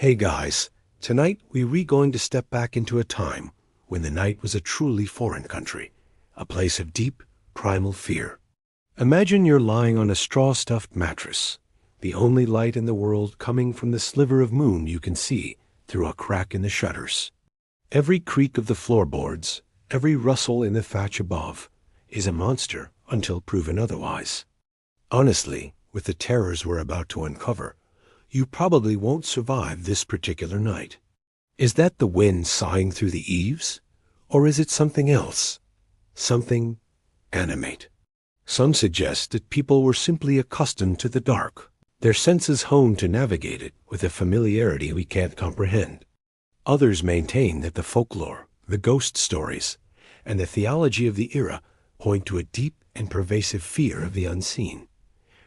Hey guys, tonight we're going to step back into a time when the night was a truly foreign country, a place of deep, primal fear. Imagine you're lying on a straw-stuffed mattress, the only light in the world coming from the sliver of moon you can see through a crack in the shutters. Every creak of the floorboards, every rustle in the thatch above, is a monster until proven otherwise. Honestly, with the terrors we're about to uncover, you probably won't survive this particular night. Is that the wind sighing through the eaves? Or is it something else? Something animate. Some suggest that people were simply accustomed to the dark, their senses honed to navigate it with a familiarity we can't comprehend. Others maintain that the folklore, the ghost stories, and the theology of the era point to a deep and pervasive fear of the unseen.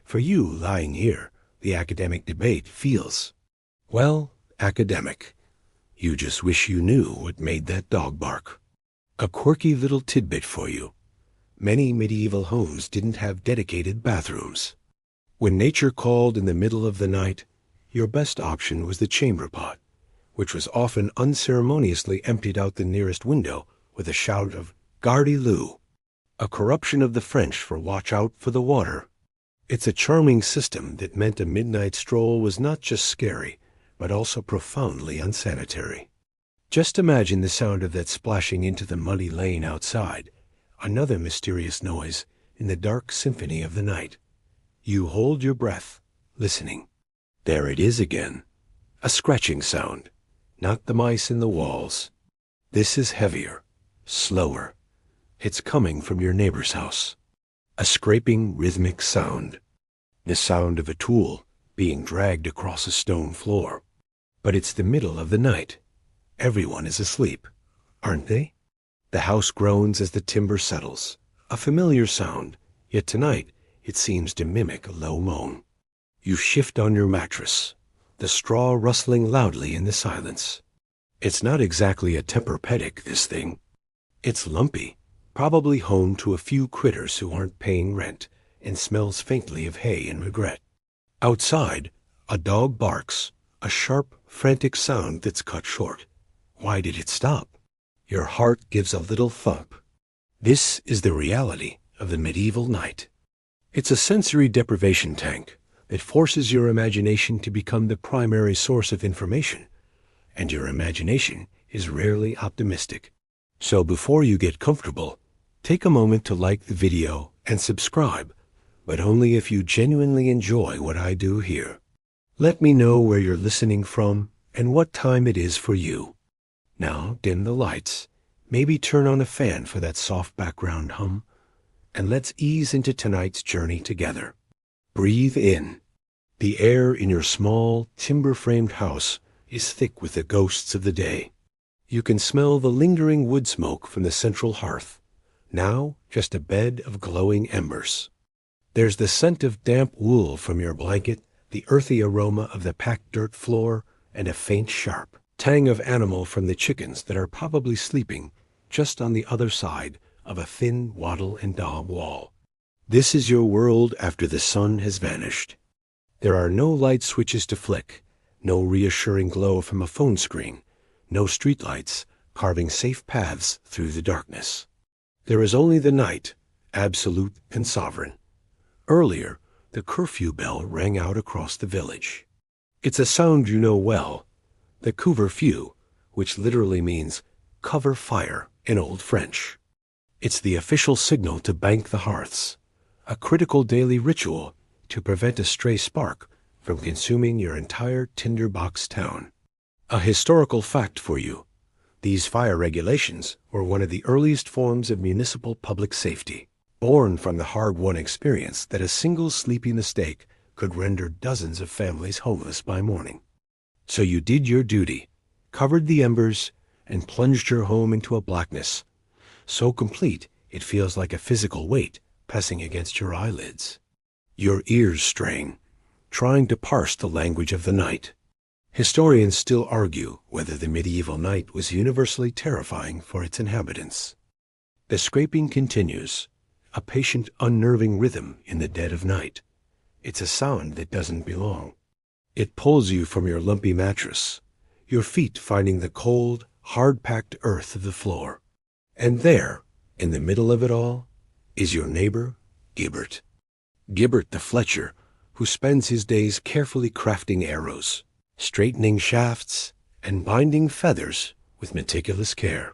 For you lying here, the academic debate feels, well, academic. You just wish you knew what made that dog bark. A quirky little tidbit for you. Many medieval homes didn't have dedicated bathrooms. When nature called in the middle of the night, your best option was the chamber pot, which was often unceremoniously emptied out the nearest window with a shout of "Gardez-lou," a corruption of the French for watch out for the water. It's a charming system that meant a midnight stroll was not just scary, but also profoundly unsanitary. Just imagine the sound of that splashing into the muddy lane outside, another mysterious noise in the dark symphony of the night. You hold your breath, listening. There it is again, a scratching sound, not the mice in the walls. This is heavier, slower. It's coming from your neighbor's house. A scraping, rhythmic sound. The sound of a tool being dragged across a stone floor. But it's the middle of the night. Everyone is asleep, aren't they? The house groans as the timber settles. A familiar sound, yet tonight it seems to mimic a low moan. You shift on your mattress, the straw rustling loudly in the silence. It's not exactly a Tempur-Pedic, this thing. It's lumpy, probably home to a few critters who aren't paying rent, and smells faintly of hay and regret. Outside, a dog barks, a sharp, frantic sound that's cut short. Why did it stop? Your heart gives a little thump. This is the reality of the medieval night. It's a sensory deprivation tank that forces your imagination to become the primary source of information, and your imagination is rarely optimistic. So before you get comfortable, take a moment to like the video and subscribe, but only if you genuinely enjoy what I do here. Let me know where you're listening from and what time it is for you. Now dim the lights, maybe turn on a fan for that soft background hum, and let's ease into tonight's journey together. Breathe in. The air in your small, timber-framed house is thick with the ghosts of the day. You can smell the lingering wood smoke from the central hearth, now just a bed of glowing embers. There's the scent of damp wool from your blanket, the earthy aroma of the packed dirt floor, and a faint sharp tang of animal from the chickens that are probably sleeping just on the other side of a thin wattle and daub wall. This is your world after the sun has vanished. There are no light switches to flick, no reassuring glow from a phone screen, no streetlights carving safe paths through the darkness. There is only the night, absolute and sovereign. Earlier, the curfew bell rang out across the village. It's a sound you know well, the couvre-feu, which literally means cover fire in Old French. It's the official signal to bank the hearths, a critical daily ritual to prevent a stray spark from consuming your entire tinderbox town. A historical fact for you. These fire regulations were one of the earliest forms of municipal public safety, born from the hard-won experience that a single sleepy mistake could render dozens of families homeless by morning. So you did your duty, covered the embers, and plunged your home into a blackness so complete it feels like a physical weight pressing against your eyelids. Your ears strain, trying to parse the language of the night. Historians still argue whether the medieval night was universally terrifying for its inhabitants. The scraping continues, a patient, unnerving rhythm in the dead of night. It's a sound that doesn't belong. It pulls you from your lumpy mattress, your feet finding the cold, hard-packed earth of the floor. And there, in the middle of it all, is your neighbor, Gibbert. Gibbert the Fletcher, who spends his days carefully crafting arrows, straightening shafts, and binding feathers with meticulous care.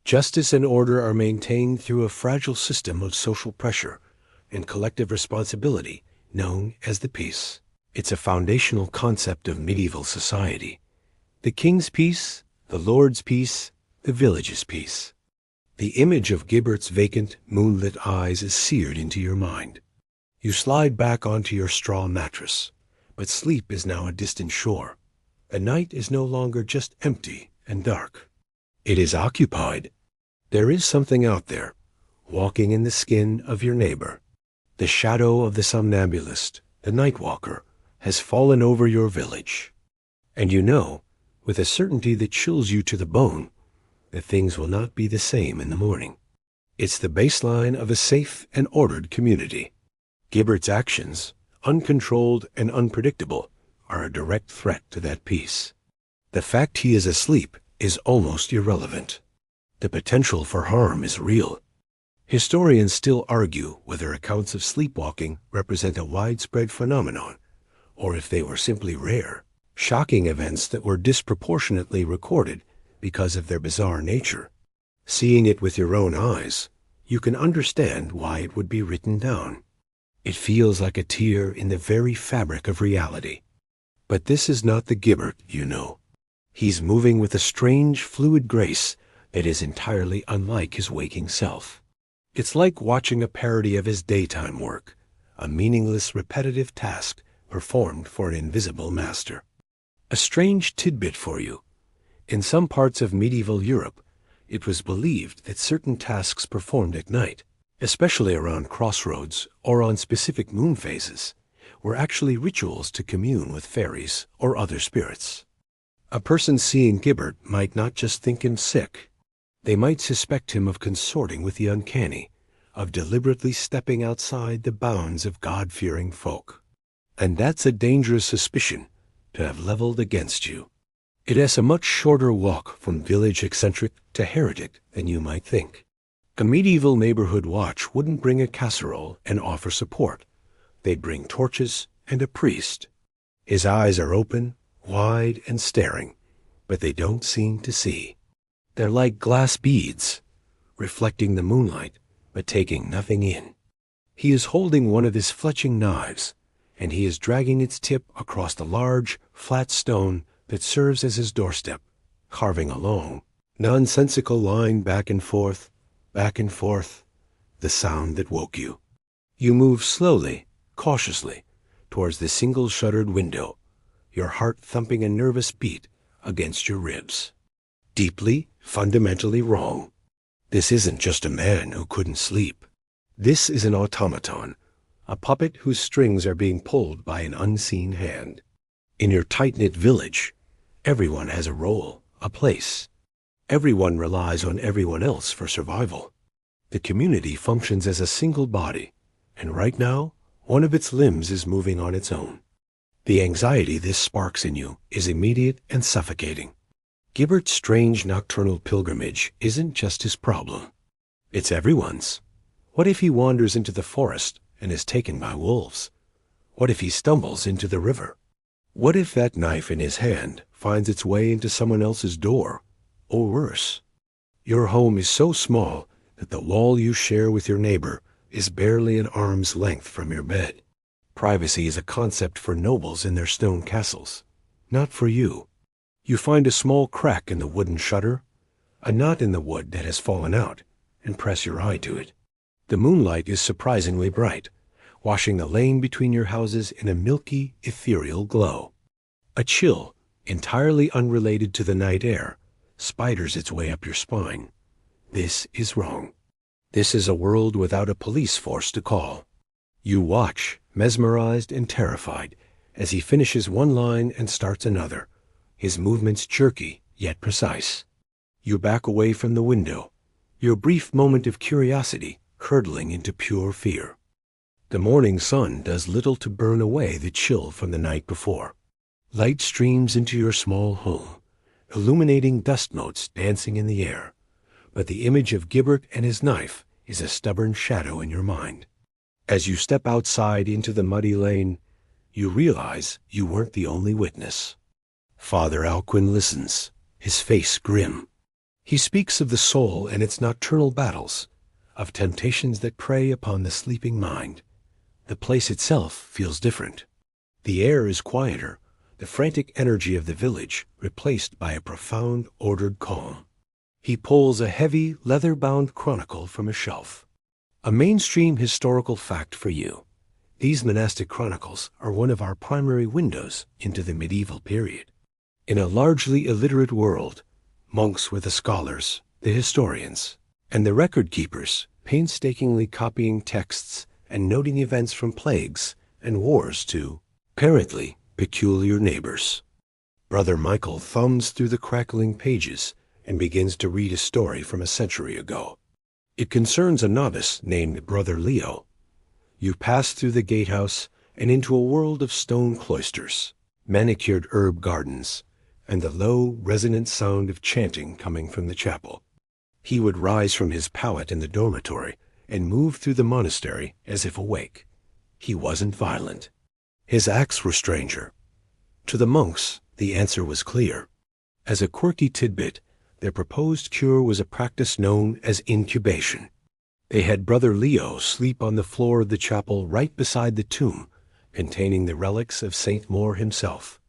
Justice and order are maintained through a fragile system of social pressure and collective responsibility known as the peace. It's a foundational concept of medieval society. The king's peace, the lord's peace, the village's peace. The image of Gibbert's vacant, moonlit eyes is seared into your mind. You slide back onto your straw mattress, but sleep is now a distant shore. The night is no longer just empty and dark. It is occupied. There is something out there, walking in the skin of your neighbor. The shadow of the somnambulist, the night walker, has fallen over your village. And you know, with a certainty that chills you to the bone, that things will not be the same in the morning. It's the baseline of a safe and ordered community. Gibbert's actions, uncontrolled and unpredictable, are a direct threat to that peace. The fact he is asleep is almost irrelevant. The potential for harm is real. Historians still argue whether accounts of sleepwalking represent a widespread phenomenon, or if they were simply rare, shocking events that were disproportionately recorded because of their bizarre nature. Seeing it with your own eyes, you can understand why it would be written down. It feels like a tear in the very fabric of reality. But this is not the Gibbert you know. He's moving with a strange, fluid grace that is entirely unlike his waking self. It's like watching a parody of his daytime work, a meaningless, repetitive task performed for an invisible master. A strange tidbit for you. In some parts of medieval Europe, it was believed that certain tasks performed at night, especially around crossroads or on specific moon phases, were actually rituals to commune with fairies or other spirits. A person seeing Gibbert might not just think him sick. They might suspect him of consorting with the uncanny, of deliberately stepping outside the bounds of God-fearing folk. And that's a dangerous suspicion to have leveled against you. It has a much shorter walk from village eccentric to heretic than you might think. A medieval neighborhood watch wouldn't bring a casserole and offer support. They'd bring torches and a priest. His eyes are open, wide and staring, but they don't seem to see. They're like glass beads, reflecting the moonlight, but taking nothing in. He is holding one of his fletching knives, and he is dragging its tip across the large, flat stone that serves as his doorstep, carving a long, nonsensical line back and forth, the sound that woke you. You move slowly, cautiously, towards the single-shuttered window, your heart thumping a nervous beat against your ribs. Deeply, fundamentally wrong. This isn't just a man who couldn't sleep. This is an automaton, a puppet whose strings are being pulled by an unseen hand. In your tight-knit village, everyone has a role, a place. Everyone relies on everyone else for survival. The community functions as a single body, and right now, one of its limbs is moving on its own. The anxiety this sparks in you is immediate and suffocating. Gibbert's strange nocturnal pilgrimage isn't just his problem. It's everyone's. What if he wanders into the forest and is taken by wolves? What if he stumbles into the river? What if that knife in his hand finds its way into someone else's door? Or worse, your home is so small that the wall you share with your neighbor is barely an arm's length from your bed. Privacy is a concept for nobles in their stone castles, not for you. You find a small crack in the wooden shutter, a knot in the wood that has fallen out, and press your eye to it. The moonlight is surprisingly bright, washing the lane between your houses in a milky, ethereal glow. A chill, entirely unrelated to the night air, spiders its way up your spine. This is wrong. This is a world without a police force to call. You watch, mesmerized and terrified, as he finishes one line and starts another, his movements jerky yet precise. You back away from the window, your brief moment of curiosity curdling into pure fear. The morning sun does little to burn away the chill from the night before. Light streams into your small home, illuminating dust motes dancing in the air. But the image of Gibbert and his knife is a stubborn shadow in your mind. As you step outside into the muddy lane, you realize you weren't the only witness. Father Alcuin listens, his face grim. He speaks of the soul and its nocturnal battles, of temptations that prey upon the sleeping mind. The place itself feels different. The air is quieter, the frantic energy of the village replaced by a profound, ordered calm. He pulls a heavy, leather-bound chronicle from a shelf. A mainstream historical fact for you. These monastic chronicles are one of our primary windows into the medieval period. In a largely illiterate world, monks were the scholars, the historians, and the record-keepers, painstakingly copying texts and noting events from plagues and wars to, apparently, peculiar neighbors. Brother Michael thumbs through the crackling pages and begins to read a story from a century ago. It concerns a novice named Brother Leo. You pass through the gatehouse and into a world of stone cloisters, manicured herb gardens, and the low, resonant sound of chanting coming from the chapel. He would rise from his pallet in the dormitory and move through the monastery as if awake. He wasn't violent. His acts were stranger. To the monks, the answer was clear. As a quirky tidbit, their proposed cure was a practice known as incubation. They had Brother Leo sleep on the floor of the chapel right beside the tomb, containing the relics of Saint Maur himself,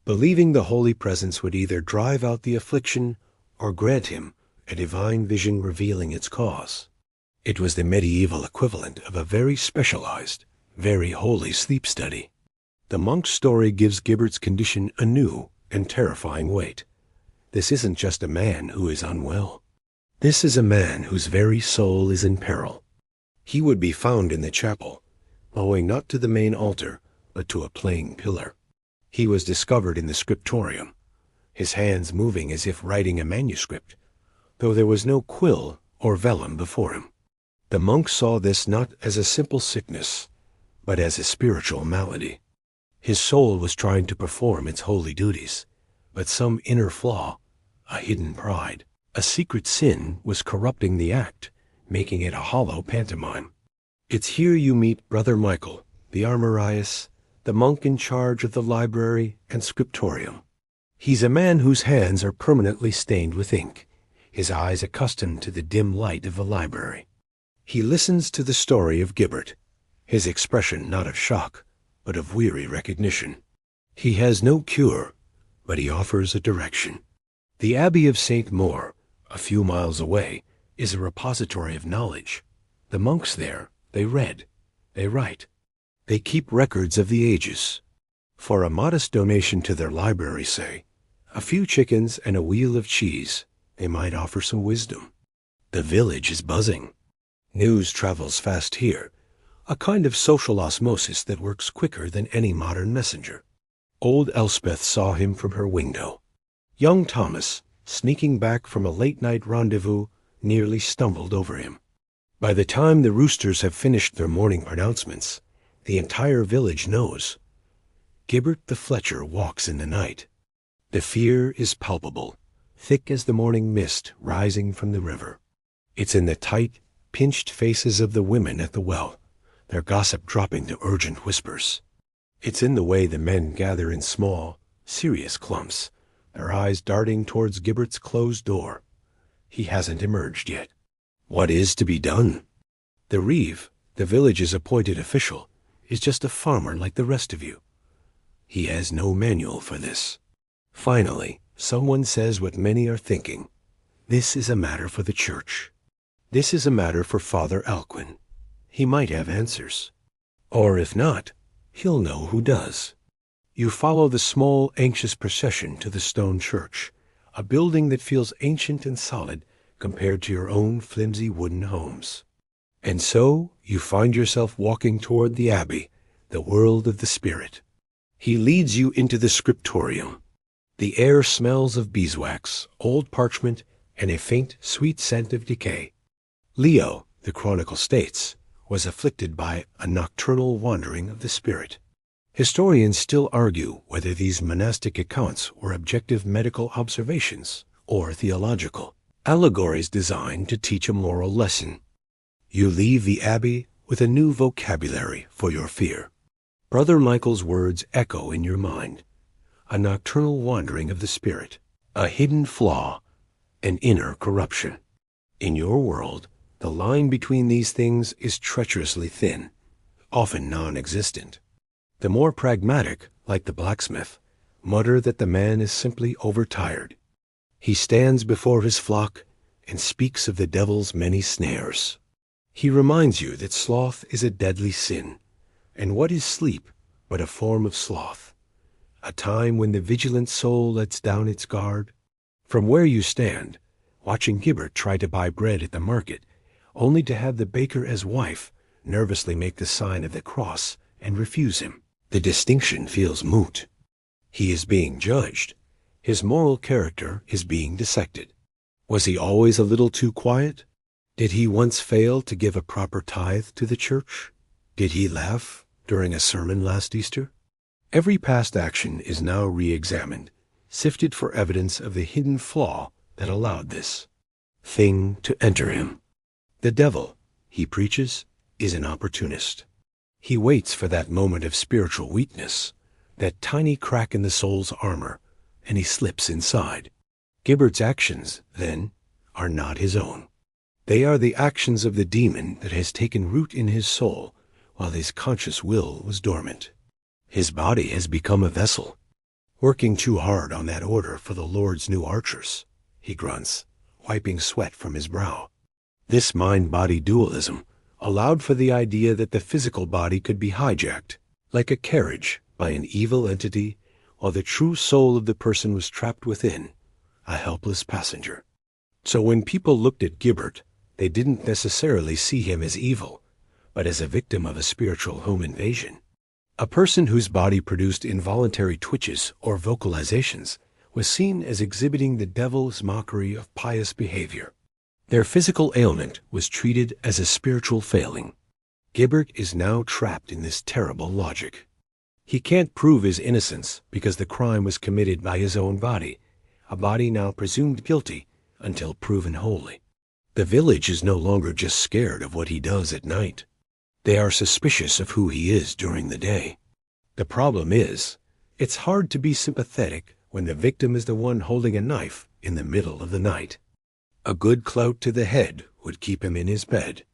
believing the Holy Presence would either drive out the affliction or grant him a divine vision revealing its cause. It was the medieval equivalent of a very specialized, very holy sleep study. The monk's story gives Gibbert's condition a new and terrifying weight. This isn't just a man who is unwell. This is a man whose very soul is in peril. He would be found in the chapel, owing not to the main altar, but to a plain pillar. He was discovered in the scriptorium, his hands moving as if writing a manuscript, though there was no quill or vellum before him. The monk saw this not as a simple sickness, but as a spiritual malady. His soul was trying to perform its holy duties, but some inner flaw, a hidden pride, a secret sin was corrupting the act, making it a hollow pantomime. It's here you meet Brother Michael, the armorius, the monk in charge of the library and scriptorium. He's a man whose hands are permanently stained with ink, his eyes accustomed to the dim light of the library. He listens to the story of Gibbert, his expression not of shock, but of weary recognition. He has no cure, but he offers a direction. The Abbey of Saint Maur, a few miles away, is a repository of knowledge. The monks there, they read, they write, they keep records of the ages. For a modest donation to their library, say, a few chickens and a wheel of cheese, they might offer some wisdom. The village is buzzing. News travels fast here, a kind of social osmosis that works quicker than any modern messenger. Old Elspeth saw him from her window. Young Thomas, sneaking back from a late-night rendezvous, nearly stumbled over him. By the time the roosters have finished their morning pronouncements, the entire village knows. Gibbert the Fletcher walks in the night. The fear is palpable, thick as the morning mist rising from the river. It's in the tight, pinched faces of the women at the well, their gossip dropping to urgent whispers. It's in the way the men gather in small, serious clumps, their eyes darting towards Gibbert's closed door. He hasn't emerged yet. What is to be done? The reeve, the village's appointed official, is just a farmer like the rest of you. He has no manual for this. Finally, someone says what many are thinking. This is a matter for the church. This is a matter for Father Alcuin. He might have answers. Or if not, he'll know who does. You follow the small, anxious procession to the stone church, a building that feels ancient and solid compared to your own flimsy wooden homes. And so you find yourself walking toward the abbey, the world of the spirit. He leads you into the scriptorium. The air smells of beeswax, old parchment, and a faint, sweet scent of decay. Leo, the chronicle states, was afflicted by a nocturnal wandering of the spirit. Historians still argue whether these monastic accounts were objective medical observations or theological allegories designed to teach a moral lesson. You leave the abbey with a new vocabulary for your fear. Brother Michael's words echo in your mind: a nocturnal wandering of the spirit, a hidden flaw, an inner corruption. In your world, the line between these things is treacherously thin, often non-existent. The more pragmatic, like the blacksmith, mutter that the man is simply overtired. He stands before his flock and speaks of the devil's many snares. He reminds you that sloth is a deadly sin, and what is sleep but a form of sloth, a time when the vigilant soul lets down its guard? From where you stand, watching Gibbert try to buy bread at the market, only to have the baker as wife nervously make the sign of the cross and refuse him, the distinction feels moot. He is being judged. His moral character is being dissected. Was he always a little too quiet? Did he once fail to give a proper tithe to the church? Did he laugh during a sermon last Easter? Every past action is now re-examined, sifted for evidence of the hidden flaw that allowed this thing to enter him. The devil, he preaches, is an opportunist. He waits for that moment of spiritual weakness, that tiny crack in the soul's armor, and he slips inside. Gibbert's actions, then, are not his own. They are the actions of the demon that has taken root in his soul while his conscious will was dormant. His body has become a vessel. Working too hard on that order for the Lord's new archers, he grunts, wiping sweat from his brow. This mind-body dualism allowed for the idea that the physical body could be hijacked, like a carriage, by an evil entity, while the true soul of the person was trapped within, a helpless passenger. So when people looked at Gibbert, they didn't necessarily see him as evil, but as a victim of a spiritual home invasion. A person whose body produced involuntary twitches or vocalizations was seen as exhibiting the devil's mockery of pious behavior. Their physical ailment was treated as a spiritual failing. Gibbert is now trapped in this terrible logic. He can't prove his innocence because the crime was committed by his own body, a body now presumed guilty until proven holy. The village is no longer just scared of what he does at night. They are suspicious of who he is during the day. The problem is, it's hard to be sympathetic when the victim is the one holding a knife in the middle of the night. A good clout to the head would keep him in his bed.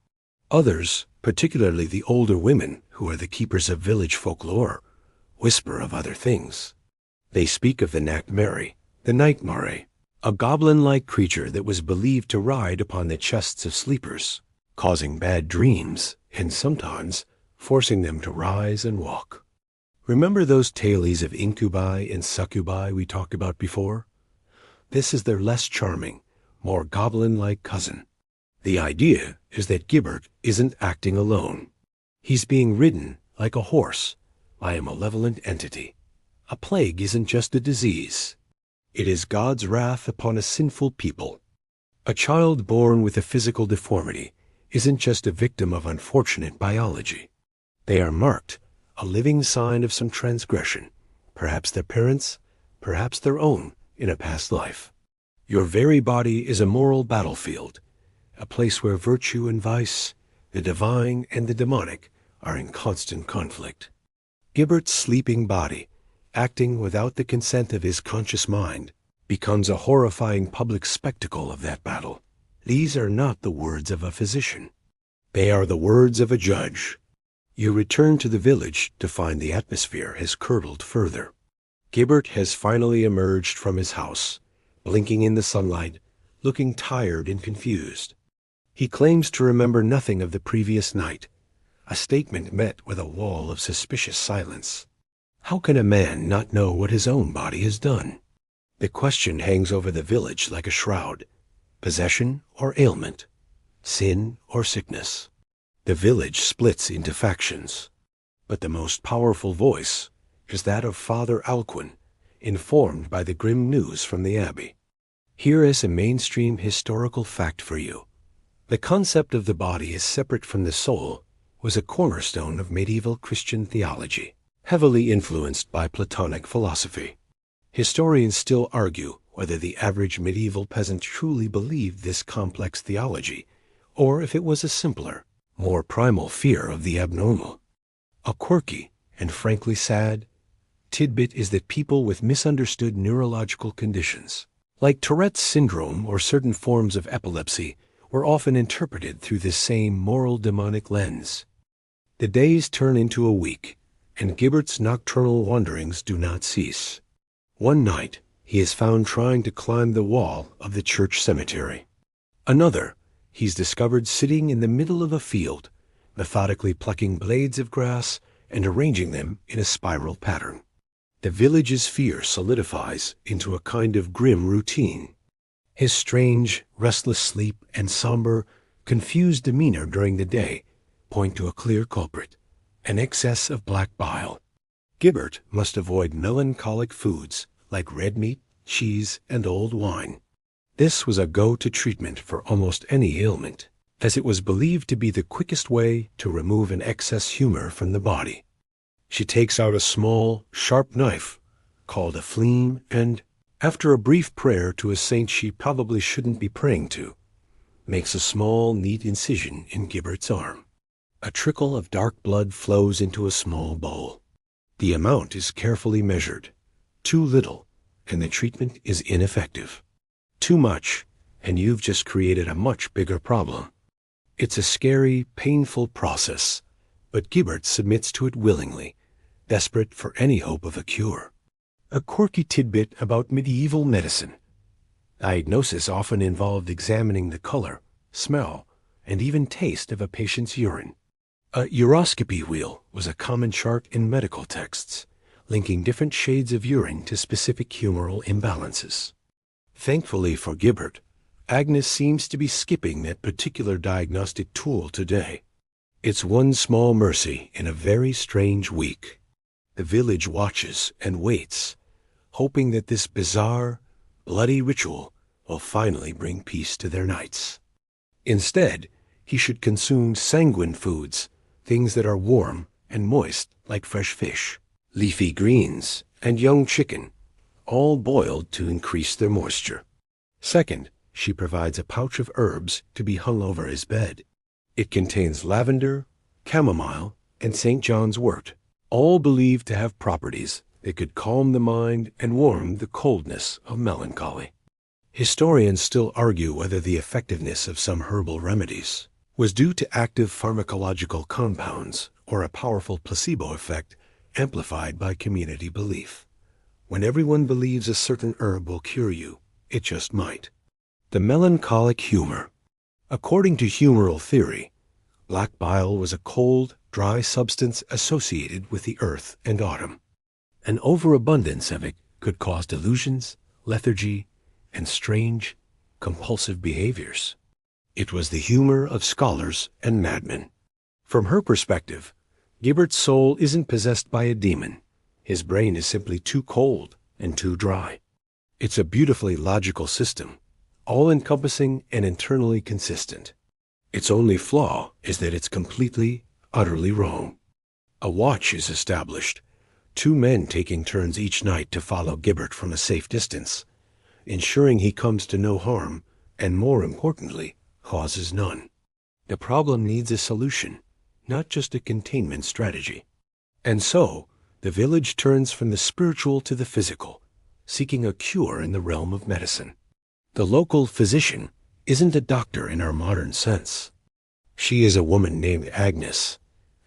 Others, particularly the older women who are the keepers of village folklore, whisper of other things. They speak of the Nachtmare, the Nightmare, a goblin-like creature that was believed to ride upon the chests of sleepers, causing bad dreams and sometimes forcing them to rise and walk. Remember those tales of incubi and succubi we talked about before? This is their less charming, more goblin-like cousin. The idea is that Gibbert isn't acting alone. He's being ridden, like a horse, by a malevolent entity. A plague isn't just a disease. It is God's wrath upon a sinful people. A child born with a physical deformity isn't just a victim of unfortunate biology. They are marked, a living sign of some transgression, perhaps their parents', perhaps their own, in a past life. Your very body is a moral battlefield, a place where virtue and vice, the divine and the demonic, are in constant conflict. Gibbert's sleeping body, acting without the consent of his conscious mind, becomes a horrifying public spectacle of that battle. These are not the words of a physician. They are the words of a judge. You return to the village to find the atmosphere has curdled further. Gibbert has finally emerged from his house, blinking in the sunlight, looking tired and confused. He claims to remember nothing of the previous night, a statement met with a wall of suspicious silence. How can a man not know what his own body has done? The question hangs over the village like a shroud. Possession or ailment? Sin or sickness? The village splits into factions, but the most powerful voice is that of Father Alcuin, informed by the grim news from the abbey. Here is a mainstream historical fact for you. The concept of the body as separate from the soul was a cornerstone of medieval Christian theology. heavily influenced by Platonic philosophy. Historians still argue whether the average medieval peasant truly believed this complex theology, or if it was a simpler, more primal fear of the abnormal. A quirky, and frankly sad, tidbit is that people with misunderstood neurological conditions, like Tourette's syndrome or certain forms of epilepsy, were often interpreted through this same moral demonic lens. The days turn into a week, and Gibbert's nocturnal wanderings do not cease. One night, he is found trying to climb the wall of the church cemetery. Another, he's discovered sitting in the middle of a field, methodically plucking blades of grass and arranging them in a spiral pattern. The village's fear solidifies into a kind of grim routine. His strange, restless sleep and somber, confused demeanor during the day point to a clear culprit, an excess of black bile. Gibbert must avoid melancholic foods like red meat, cheese, and old wine. This was a go-to treatment for almost any ailment, as it was believed to be the quickest way to remove an excess humor from the body. She takes out a small, sharp knife, called a fleam, and, after a brief prayer to a saint she probably shouldn't be praying to, makes a small, neat incision in Gibbert's arm. A trickle of dark blood flows into a small bowl. The amount is carefully measured. Too little, and the treatment is ineffective. Too much, and you've just created a much bigger problem. It's a scary, painful process, but Gibbert submits to it willingly, desperate for any hope of a cure. A quirky tidbit about medieval medicine. Diagnosis often involved examining the color, smell, and even taste of a patient's urine. A uroscopy wheel was a common chart in medical texts, linking different shades of urine to specific humoral imbalances. Thankfully for Gibbert, Agnes seems to be skipping that particular diagnostic tool today. It's one small mercy in a very strange week. The village watches and waits, hoping that this bizarre, bloody ritual will finally bring peace to their nights. Instead, he should consume sanguine foods, things that are warm and moist like fresh fish, leafy greens, and young chicken, all boiled to increase their moisture. Second, she provides a pouch of herbs to be hung over his bed. It contains lavender, chamomile, and St. John's wort, all believed to have properties that could calm the mind and warm the coldness of melancholy. Historians still argue whether the effectiveness of some herbal remedies was due to active pharmacological compounds or a powerful placebo effect amplified by community belief. When everyone believes a certain herb will cure you, it just might. The melancholic humor. According to humoral theory, black bile was a cold, dry substance associated with the earth and autumn. An overabundance of it could cause delusions, lethargy, and strange, compulsive behaviors. It was the humor of scholars and madmen. From her perspective, Gibbert's soul isn't possessed by a demon. His brain is simply too cold and too dry. It's a beautifully logical system, all-encompassing and internally consistent. Its only flaw is that it's completely, utterly wrong. A watch is established, 2 men taking turns each night to follow Gibbert from a safe distance, ensuring he comes to no harm, and more importantly, causes none. The problem needs a solution, not just a containment strategy. And so, the village turns from the spiritual to the physical, seeking a cure in the realm of medicine. The local physician isn't a doctor in our modern sense. She is a woman named Agnes,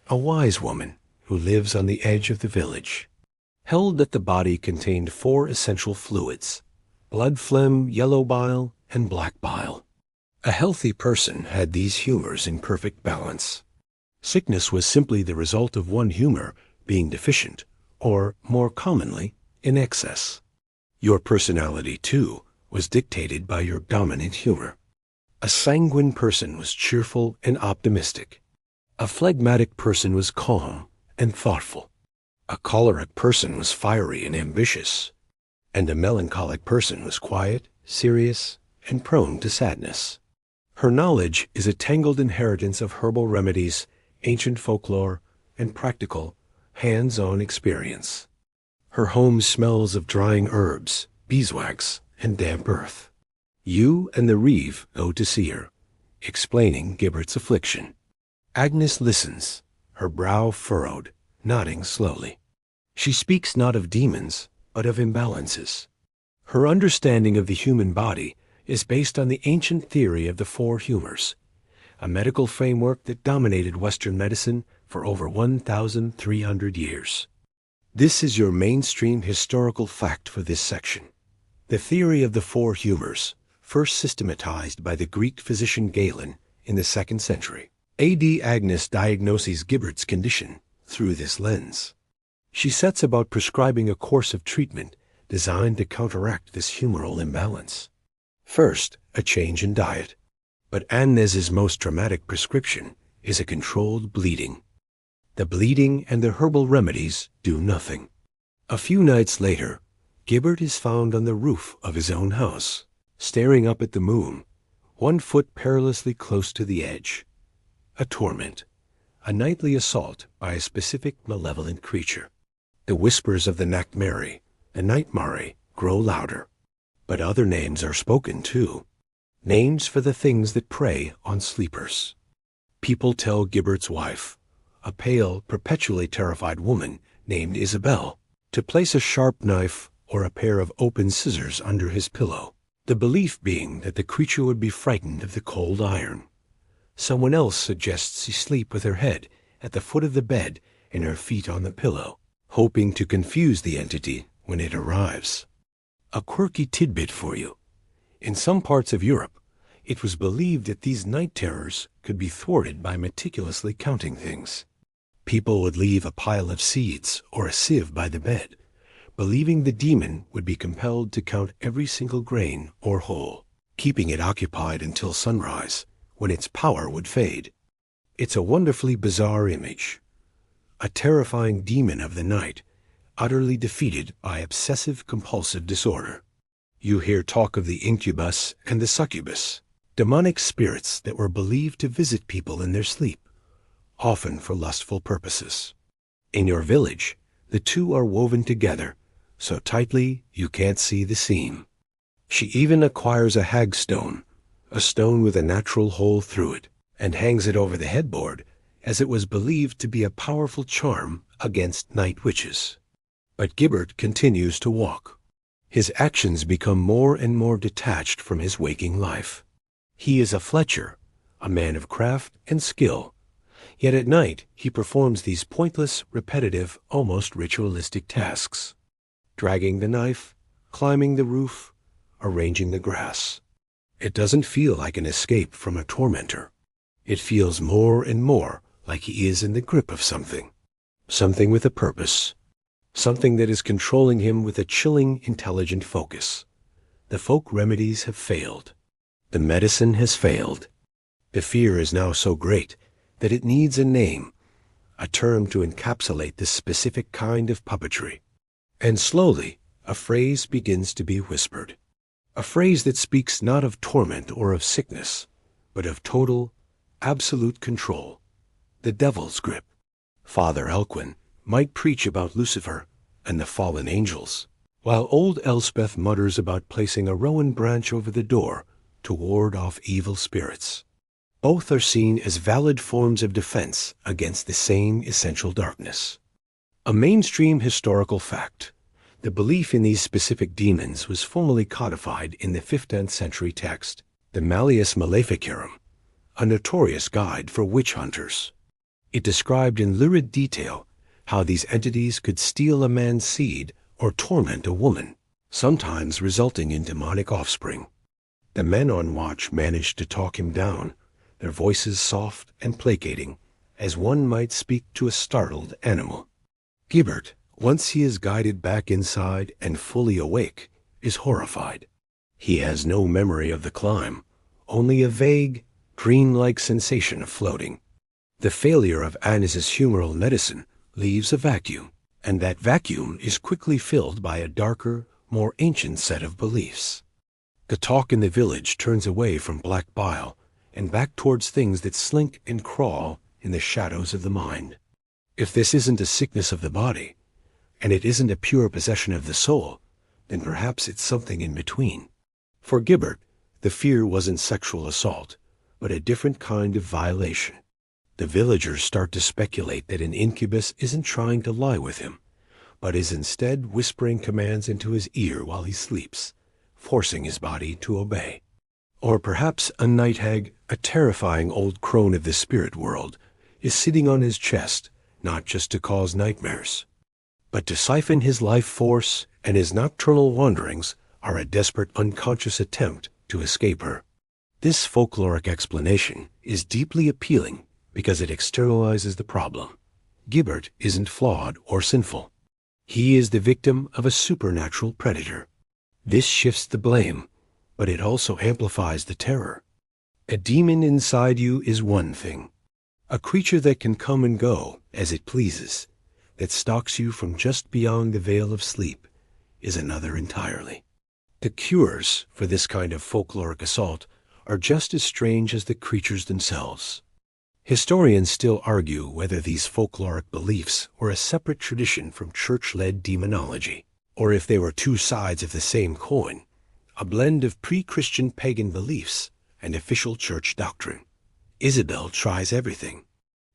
a wise woman who lives on the edge of the village. Held that the body contained 4 essential fluids: blood, phlegm, yellow bile, and black bile. A healthy person had these humors in perfect balance. Sickness was simply the result of one humor being deficient, or, more commonly, in excess. Your personality, too, was dictated by your dominant humor. A sanguine person was cheerful and optimistic. A phlegmatic person was calm and thoughtful. A choleric person was fiery and ambitious. And a melancholic person was quiet, serious, and prone to sadness. Her knowledge is a tangled inheritance of herbal remedies, ancient folklore, and practical, hands-on experience. Her home smells of drying herbs, beeswax, and damp earth. You and the reeve go to see her, explaining Gibbert's affliction. Agnes listens, her brow furrowed, nodding slowly. She speaks not of demons, but of imbalances. Her understanding of the human body is based on the ancient theory of the four humors, a medical framework that dominated Western medicine for over 1,300 years. This is your mainstream historical fact for this section. The theory of the four humors, first systematized by the Greek physician Galen in the 2nd century. A.D. Agnes diagnoses Gibbert's condition through this lens. She sets about prescribing a course of treatment designed to counteract this humoral imbalance. First, a change in diet. But Agnes's most dramatic prescription is a controlled bleeding. The bleeding and the herbal remedies do nothing. A few nights later, Gibbert is found on the roof of his own house, staring up at the moon, 1 foot perilously close to the edge. A torment, a nightly assault by a specific malevolent creature. The whispers of the Nachtmare, the Nightmare, grow louder. But other names are spoken too. Names for the things that prey on sleepers. People tell Gibbert's wife, a pale, perpetually terrified woman named Isabel, to place a sharp knife or a pair of open scissors under his pillow, the belief being that the creature would be frightened of the cold iron. Someone else suggests she sleep with her head at the foot of the bed and her feet on the pillow, hoping to confuse the entity when it arrives. A quirky tidbit for you. In some parts of Europe, it was believed that these night terrors could be thwarted by meticulously counting things. People would leave a pile of seeds or a sieve by the bed, believing the demon would be compelled to count every single grain or hole, keeping it occupied until sunrise, when its power would fade. It's a wonderfully bizarre image. A terrifying demon of the night, utterly defeated by obsessive-compulsive disorder. You hear talk of the incubus and the succubus, demonic spirits that were believed to visit people in their sleep, often for lustful purposes. In your village, the two are woven together, so tightly you can't see the seam. She even acquires a hagstone, a stone with a natural hole through it, and hangs it over the headboard, as it was believed to be a powerful charm against night witches. But Gibbert continues to walk. His actions become more and more detached from his waking life. He is a Fletcher, a man of craft and skill, yet at night he performs these pointless, repetitive, almost ritualistic tasks. Dragging the knife, climbing the roof, arranging the grass. It doesn't feel like an escape from a tormentor. It feels more and more like he is in the grip of something. Something with a purpose. Something that is controlling him with a chilling, intelligent focus. The folk remedies have failed. The medicine has failed. The fear is now so great that it needs a name, a term to encapsulate this specific kind of puppetry. And slowly, a phrase begins to be whispered. A phrase that speaks not of torment or of sickness, but of total, absolute control. The devil's grip. Father Elquin might preach about Lucifer and the fallen angels, while old Elspeth mutters about placing a rowan branch over the door to ward off evil spirits. Both are seen as valid forms of defense against the same essential darkness. A mainstream historical fact. The belief in these specific demons was formally codified in the 15th century text, the Malleus Maleficarum, a notorious guide for witch hunters. It described in lurid detail how these entities could steal a man's seed or torment a woman, sometimes resulting in demonic offspring. The men on watch managed to talk him down, their voices soft and placating, as one might speak to a startled animal. Gibbert, once he is guided back inside and fully awake, is horrified. He has no memory of the climb, only a vague, dream-like sensation of floating. The failure of Agnes's humoral medicine leaves a vacuum, and that vacuum is quickly filled by a darker, more ancient set of beliefs. The talk in the village turns away from black bile and back towards things that slink and crawl in the shadows of the mind. If this isn't a sickness of the body, and it isn't a pure possession of the soul, then perhaps it's something in between. For Gibbert, the fear wasn't sexual assault, but a different kind of violation. The villagers start to speculate that an incubus isn't trying to lie with him, but is instead whispering commands into his ear while he sleeps, forcing his body to obey. Or perhaps a night hag, a terrifying old crone of the spirit world, is sitting on his chest, not just to cause nightmares, but to siphon his life force, and his nocturnal wanderings are a desperate unconscious attempt to escape her. This folkloric explanation is deeply appealing because it externalizes the problem. Gibbert isn't flawed or sinful. He is the victim of a supernatural predator. This shifts the blame, but it also amplifies the terror. A demon inside you is one thing. A creature that can come and go as it pleases, that stalks you from just beyond the veil of sleep, is another entirely. The cures for this kind of folkloric assault are just as strange as the creatures themselves. Historians still argue whether these folkloric beliefs were a separate tradition from church-led demonology, or if they were two sides of the same coin, a blend of pre-Christian pagan beliefs and official church doctrine. Isabel tries everything.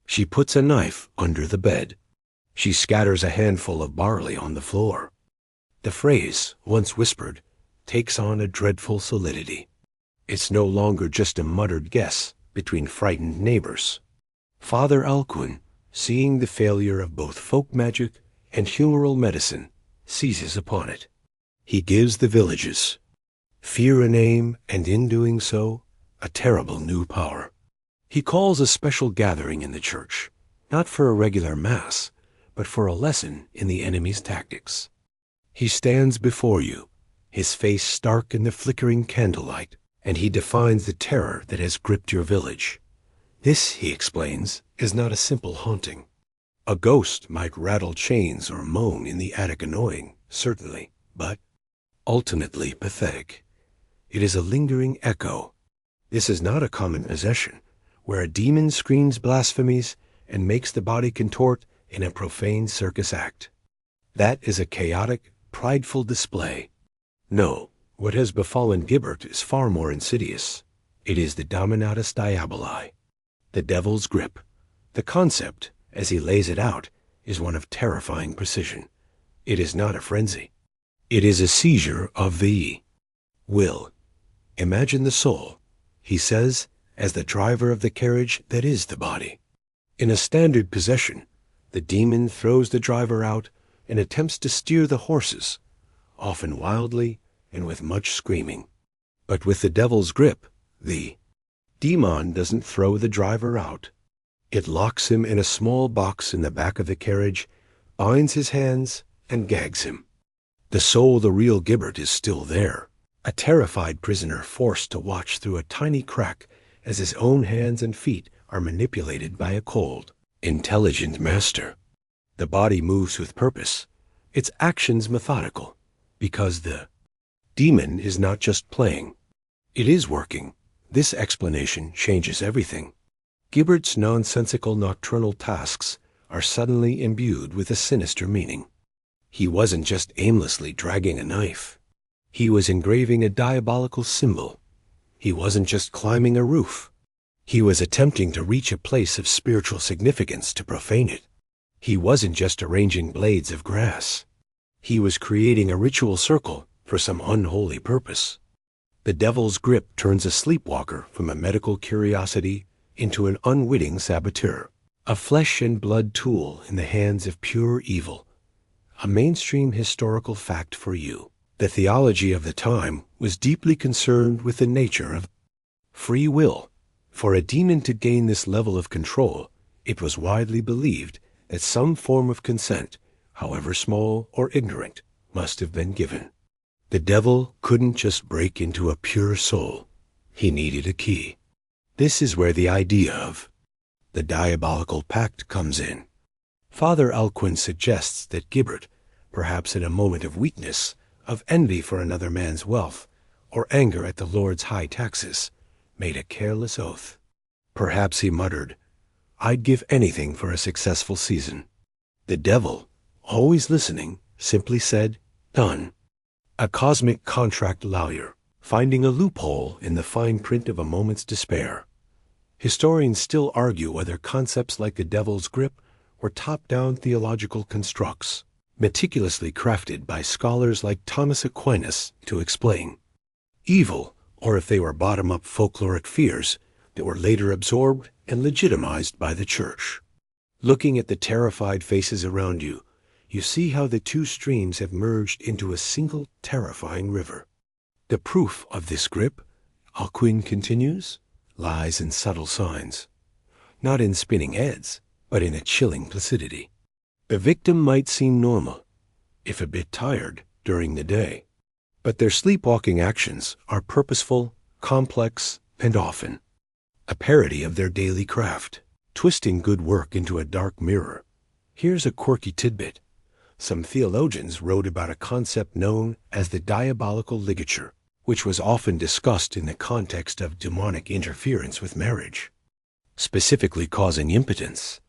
She puts a knife under the bed. She scatters a handful of barley on the floor. The phrase, once whispered, takes on a dreadful solidity. It's no longer just a muttered guess between frightened neighbors. Father Alcuin, seeing the failure of both folk magic and humoral medicine, seizes upon it. He gives the villages fear a name, and in doing so, a terrible new power. He calls a special gathering in the church, not for a regular mass, but for a lesson in the enemy's tactics. He stands before you, his face stark in the flickering candlelight, and he defines the terror that has gripped your village. This, he explains, is not a simple haunting. A ghost might rattle chains or moan in the attic annoying, certainly, but ultimately pathetic. It is a lingering echo. This is not a common possession, where a demon screams blasphemies and makes the body contort in a profane circus act. That is a chaotic, prideful display. No, what has befallen Gibbert is far more insidious. It is the Dominatus Diaboli, the devil's grip. The concept, as he lays it out, is one of terrifying precision. It is not a frenzy. It is a seizure of the will. Imagine the soul, he says, as the driver of the carriage that is the body. In a standard possession, the demon throws the driver out and attempts to steer the horses, often wildly and with much screaming. But with the devil's grip, the demon doesn't throw the driver out. It locks him in a small box in the back of the carriage, binds his hands, and gags him. The soul, the real Gibbert, is still there, a terrified prisoner forced to watch through a tiny crack as his own hands and feet are manipulated by a cold, intelligent master. The body moves with purpose, its actions methodical, because the demon is not just playing. It is working. This explanation changes everything. Gibbert's nonsensical nocturnal tasks are suddenly imbued with a sinister meaning. He wasn't just aimlessly dragging a knife. He was engraving a diabolical symbol. He wasn't just climbing a roof. He was attempting to reach a place of spiritual significance to profane it. He wasn't just arranging blades of grass. He was creating a ritual circle for some unholy purpose. The devil's grip turns a sleepwalker from a medical curiosity into an unwitting saboteur, a flesh and blood tool in the hands of pure evil. A mainstream historical fact for you. The theology of the time was deeply concerned with the nature of free will. For a demon to gain this level of control, it was widely believed that some form of consent, however small or ignorant, must have been given. The devil couldn't just break into a pure soul. He needed a key. This is where the idea of the diabolical pact comes in. Father Alcuin suggests that Gibbert, perhaps in a moment of weakness, of envy for another man's wealth, or anger at the Lord's high taxes, made a careless oath. Perhaps he muttered, "I'd give anything for a successful season." The devil, always listening, simply said, "Done." A cosmic contract lawyer, finding a loophole in the fine print of a moment's despair. Historians still argue whether concepts like the devil's grip were top-down theological constructs, meticulously crafted by scholars like Thomas Aquinas to explain evil, or if they were bottom-up folkloric fears that were later absorbed and legitimized by the church. Looking at the terrified faces around you, you see how the two streams have merged into a single terrifying river. The proof of this grip, Alcuin continues, lies in subtle signs, not in spinning heads, but in a chilling placidity. The victim might seem normal, if a bit tired, during the day, but their sleepwalking actions are purposeful, complex, and often a parody of their daily craft, twisting good work into a dark mirror. Here's a quirky tidbit. Some theologians wrote about a concept known as the diabolical ligature, which was often discussed in the context of demonic interference with marriage, specifically causing impotence.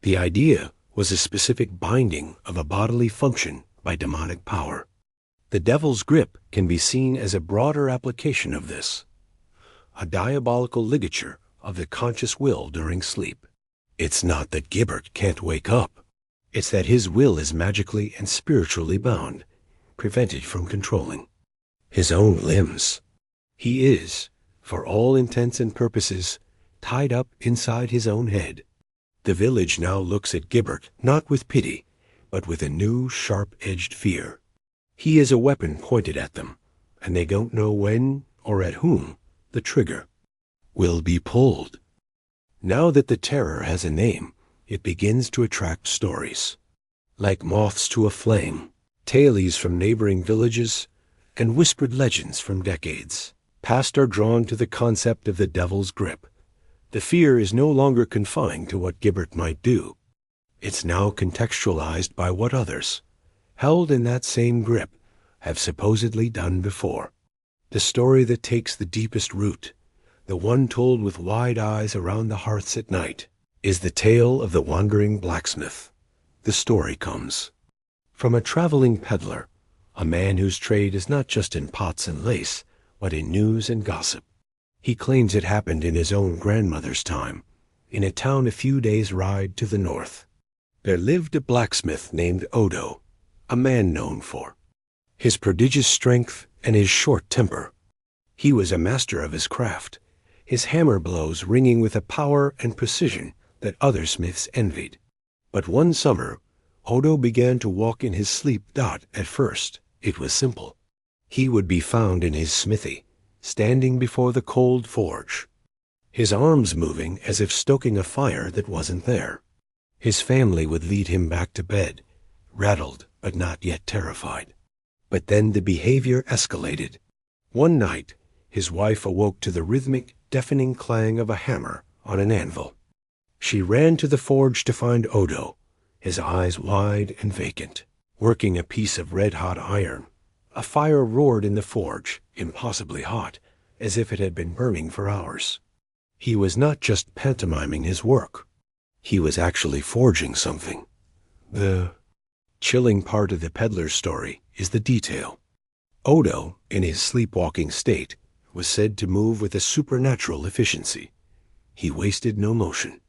The idea was a specific binding of a bodily function by demonic power. The devil's grip can be seen as a broader application of this, a diabolical ligature of the conscious will during sleep. It's not that Gibbert can't wake up. It's that his will is magically and spiritually bound, prevented from controlling his own limbs. He is, for all intents and purposes, tied up inside his own head. The village now looks at Gibbert not with pity, but with a new, sharp-edged fear. He is a weapon pointed at them, and they don't know when or at whom the trigger will be pulled. Now that the terror has a name, it begins to attract stories. Like moths to a flame, tales from neighboring villages and whispered legends from decades past are drawn to the concept of the devil's grip. The fear is no longer confined to what Gibbert might do. It's now contextualized by what others, held in that same grip, have supposedly done before. The story that takes the deepest root, the one told with wide eyes around the hearths at night, is the tale of the wandering blacksmith. The story comes from a traveling peddler, a man whose trade is not just in pots and lace, but in news and gossip. He claims it happened in his own grandmother's time, in a town a few days' ride to the north. There lived a blacksmith named Odo, a man known for his prodigious strength and his short temper. He was a master of his craft, his hammer blows ringing with a power and precision that other smiths envied. But one summer, Odo began to walk in his sleep. At first, it was simple. He would be found in his smithy, standing before the cold forge, his arms moving as if stoking a fire that wasn't there. His family would lead him back to bed, rattled but not yet terrified. But then the behavior escalated. One night, his wife awoke to the rhythmic, deafening clang of a hammer on an anvil. She ran to the forge to find Odo, his eyes wide and vacant, working a piece of red-hot iron. A fire roared in the forge, impossibly hot, as if it had been burning for hours. He was not just pantomiming his work. He was actually forging something. The chilling part of the peddler's story is the detail. Odo, in his sleepwalking state, was said to move with a supernatural efficiency. He wasted no motion.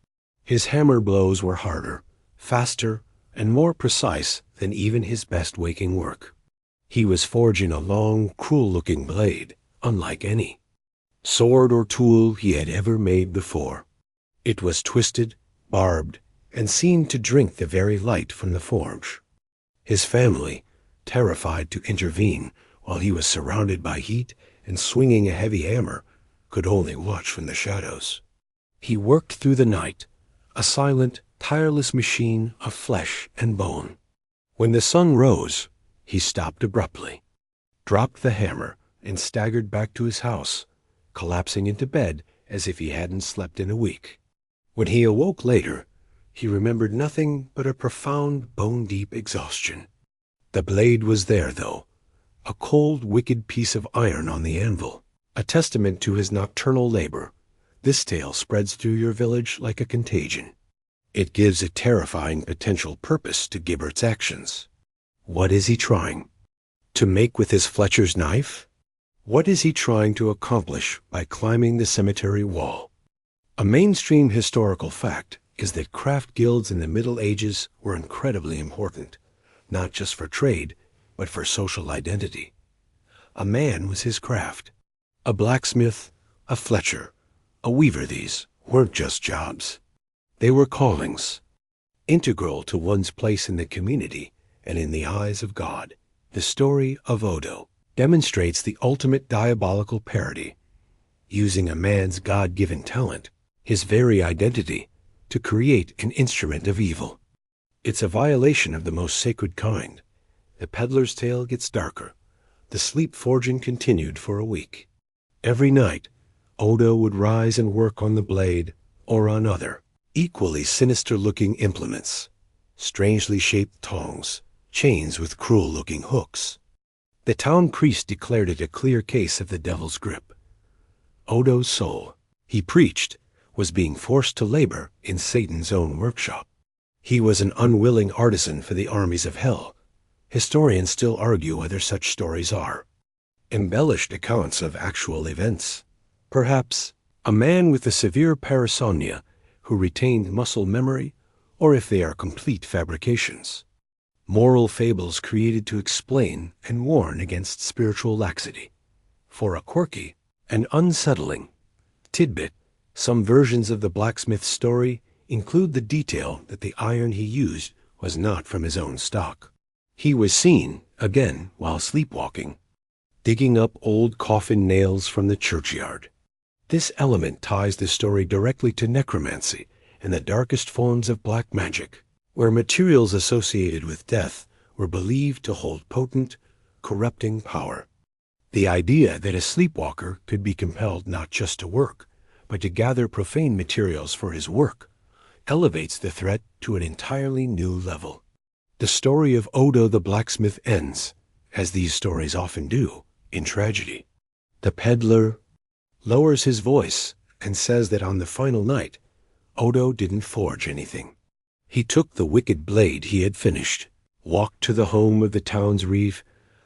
His hammer blows were harder, faster, and more precise than even his best waking work. He was forging a long, cruel-looking blade, unlike any sword or tool he had ever made before. It was twisted, barbed, and seemed to drink the very light from the forge. His family, terrified to intervene while he was surrounded by heat and swinging a heavy hammer, could only watch from the shadows. He worked through the night, a silent, tireless machine of flesh and bone. When the sun rose, he stopped abruptly, dropped the hammer, and staggered back to his house, collapsing into bed as if he hadn't slept in a week. When he awoke later, he remembered nothing but a profound, bone-deep exhaustion. The blade was there, though, a cold, wicked piece of iron on the anvil, a testament to his nocturnal labor. This tale spreads through your village like a contagion. It gives a terrifying potential purpose to Gibbert's actions. What is he trying to make with his Fletcher's knife? What is he trying to accomplish by climbing the cemetery wall? A mainstream historical fact is that craft guilds in the Middle Ages were incredibly important, not just for trade, but for social identity. A man was his craft. A blacksmith, a Fletcher, a weaver. These weren't just jobs. They were callings, integral to one's place in the community and in the eyes of God. The story of Odo demonstrates the ultimate diabolical parody, using a man's God-given talent, his very identity, to create an instrument of evil. It's a violation of the most sacred kind. The peddler's tale gets darker. The sleep forging continued for a week. Every night, Odo would rise and work on the blade or on other, equally sinister-looking implements, strangely shaped tongs, chains with cruel-looking hooks. The town priest declared it a clear case of the devil's grip. Odo's soul, he preached, was being forced to labor in Satan's own workshop. He was an unwilling artisan for the armies of hell. Historians still argue whether such stories are embellished accounts of actual events. Perhaps a man with a severe parasomnia who retained muscle memory, or if they are complete fabrications. Moral fables created to explain and warn against spiritual laxity. For a quirky and unsettling tidbit, some versions of the blacksmith's story include the detail that the iron he used was not from his own stock. He was seen, again while sleepwalking, digging up old coffin nails from the churchyard. This element ties the story directly to necromancy and the darkest forms of black magic, where materials associated with death were believed to hold potent, corrupting power. The idea that a sleepwalker could be compelled not just to work, but to gather profane materials for his work, elevates the threat to an entirely new level. The story of Odo the blacksmith ends, as these stories often do, in tragedy. The peddler lowers his voice and says that on the final night, Odo didn't forge anything. He took the wicked blade he had finished, walked to the home of the town's reeve,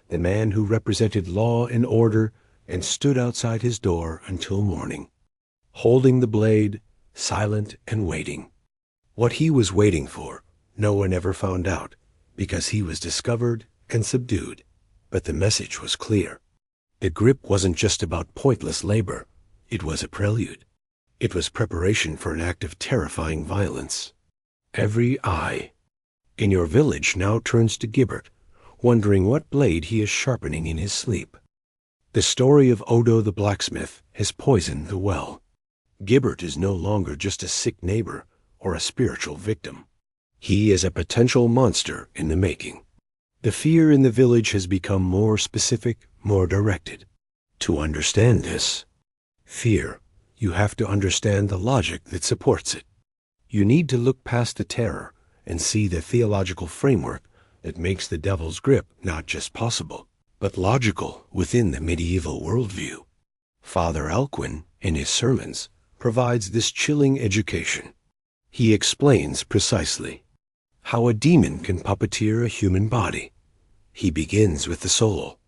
the man who represented law and order, and stood outside his door until morning, holding the blade, silent and waiting. What he was waiting for, no one ever found out, because he was discovered and subdued. But the message was clear. The grip wasn't just about pointless labor. It was a prelude. It was preparation for an act of terrifying violence. Every eye in your village now turns to Gibbert, wondering what blade he is sharpening in his sleep. The story of Odo the blacksmith has poisoned the well. Gibbert is no longer just a sick neighbor or a spiritual victim. He is a potential monster in the making. The fear in the village has become more specific, more directed. To understand this fear, you have to understand the logic that supports it. You need to look past the terror and see the theological framework that makes the devil's grip not just possible, but logical within the medieval worldview. Father Alcuin, in his sermons, provides this chilling education. He explains precisely how a demon can puppeteer a human body. He begins with the soul.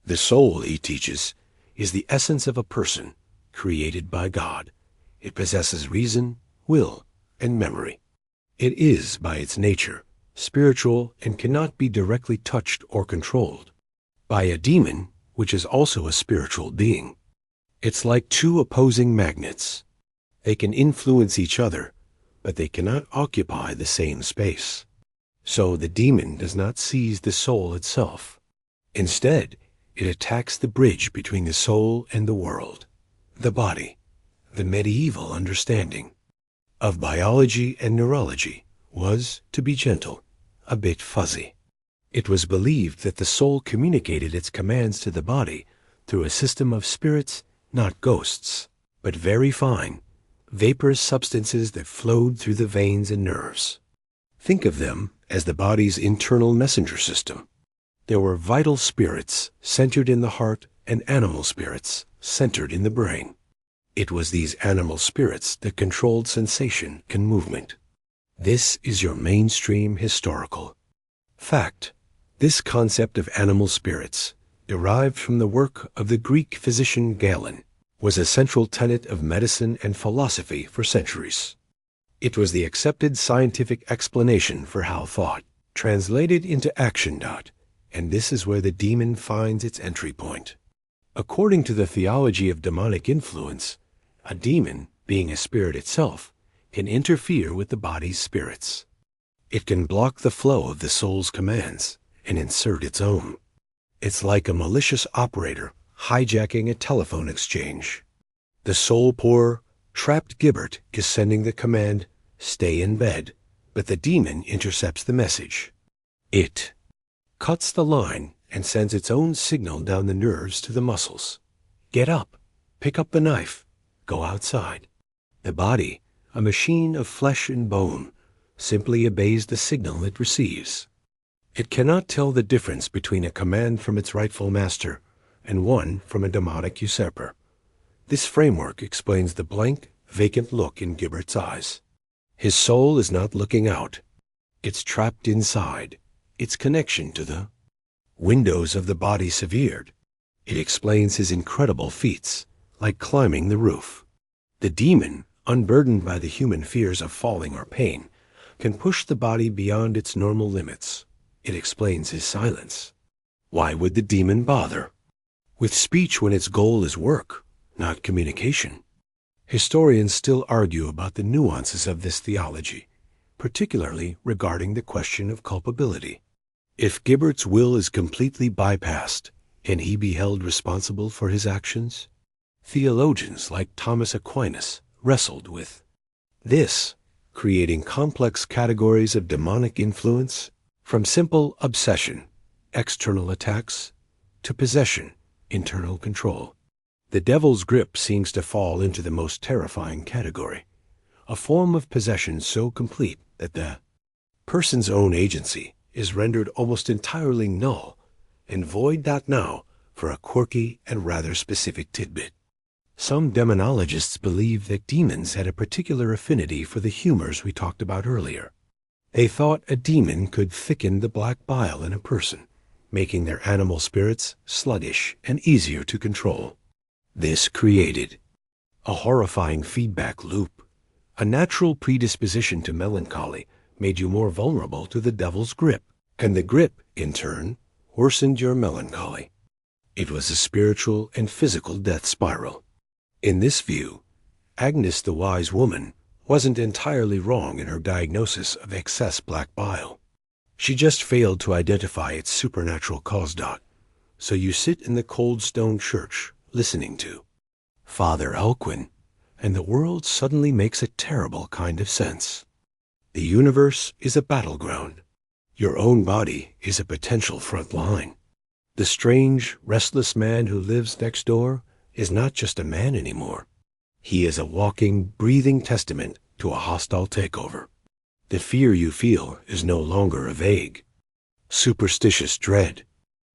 The soul, he teaches, is the essence of a person created by God. It possesses reason, will, and memory. It is, by its nature, spiritual and cannot be directly touched or controlled by a demon, which is also a spiritual being. It's like two opposing magnets. They can influence each other, but they cannot occupy the same space. So the demon does not seize the soul itself. Instead, it attacks the bridge between the soul and the world, the body. The medieval understanding of biology and neurology was, to be gentle, a bit fuzzy. It was believed that the soul communicated its commands to the body through a system of spirits, not ghosts, but very fine, vaporous substances that flowed through the veins and nerves. Think of them as the body's internal messenger system. There were vital spirits centered in the heart and animal spirits centered in the brain. It was these animal spirits that controlled sensation and movement. This is your mainstream historical fact. This concept of animal spirits, derived from the work of the Greek physician Galen, was a central tenet of medicine and philosophy for centuries. It was the accepted scientific explanation for how thought translated into action. And this is where the demon finds its entry point. According to the theology of demonic influence, a demon, being a spirit itself, can interfere with the body's spirits. It can block the flow of the soul's commands and insert its own. It's like a malicious operator hijacking a telephone exchange. The soul poor, trapped Gibbert is sending the command, "Stay in bed," but the demon intercepts the message. It cuts the line and sends its own signal down the nerves to the muscles. Get up, pick up the knife, go outside. The body, a machine of flesh and bone, simply obeys the signal it receives. It cannot tell the difference between a command from its rightful master and one from a demonic usurper. This framework explains the blank, vacant look in Gibbert's eyes. His soul is not looking out. It's trapped inside. Its connection to the windows of the body severed. It explains his incredible feats, like climbing the roof. The demon, unburdened by the human fears of falling or pain, can push the body beyond its normal limits. It explains his silence. Why would the demon bother with speech when its goal is work, not communication? Historians still argue about the nuances of this theology, particularly regarding the question of culpability. If Gibbert's will is completely bypassed, can he be held responsible for his actions? Theologians like Thomas Aquinas wrestled with this, creating complex categories of demonic influence, from simple obsession, external attacks, to possession, internal control. The devil's grip seems to fall into the most terrifying category, a form of possession so complete that the person's own agency is rendered almost entirely null and void. Now for a quirky and rather specific tidbit. Some demonologists believe that demons had a particular affinity for the humors we talked about earlier. They thought a demon could thicken the black bile in a person, making their animal spirits sluggish and easier to control. This created a horrifying feedback loop. A natural predisposition to melancholy made you more vulnerable to the devil's grip, and the grip, in turn, worsened your melancholy. It was a spiritual and physical death spiral. In this view, Agnes the wise woman wasn't entirely wrong in her diagnosis of excess black bile. She just failed to identify its supernatural cause. So you sit in the cold stone church listening to Father Alcuin, and the world suddenly makes a terrible kind of sense. The universe is a battleground. Your own body is a potential front line. The strange, restless man who lives next door is not just a man anymore. He is a walking, breathing testament to a hostile takeover. The fear you feel is no longer a vague, superstitious dread.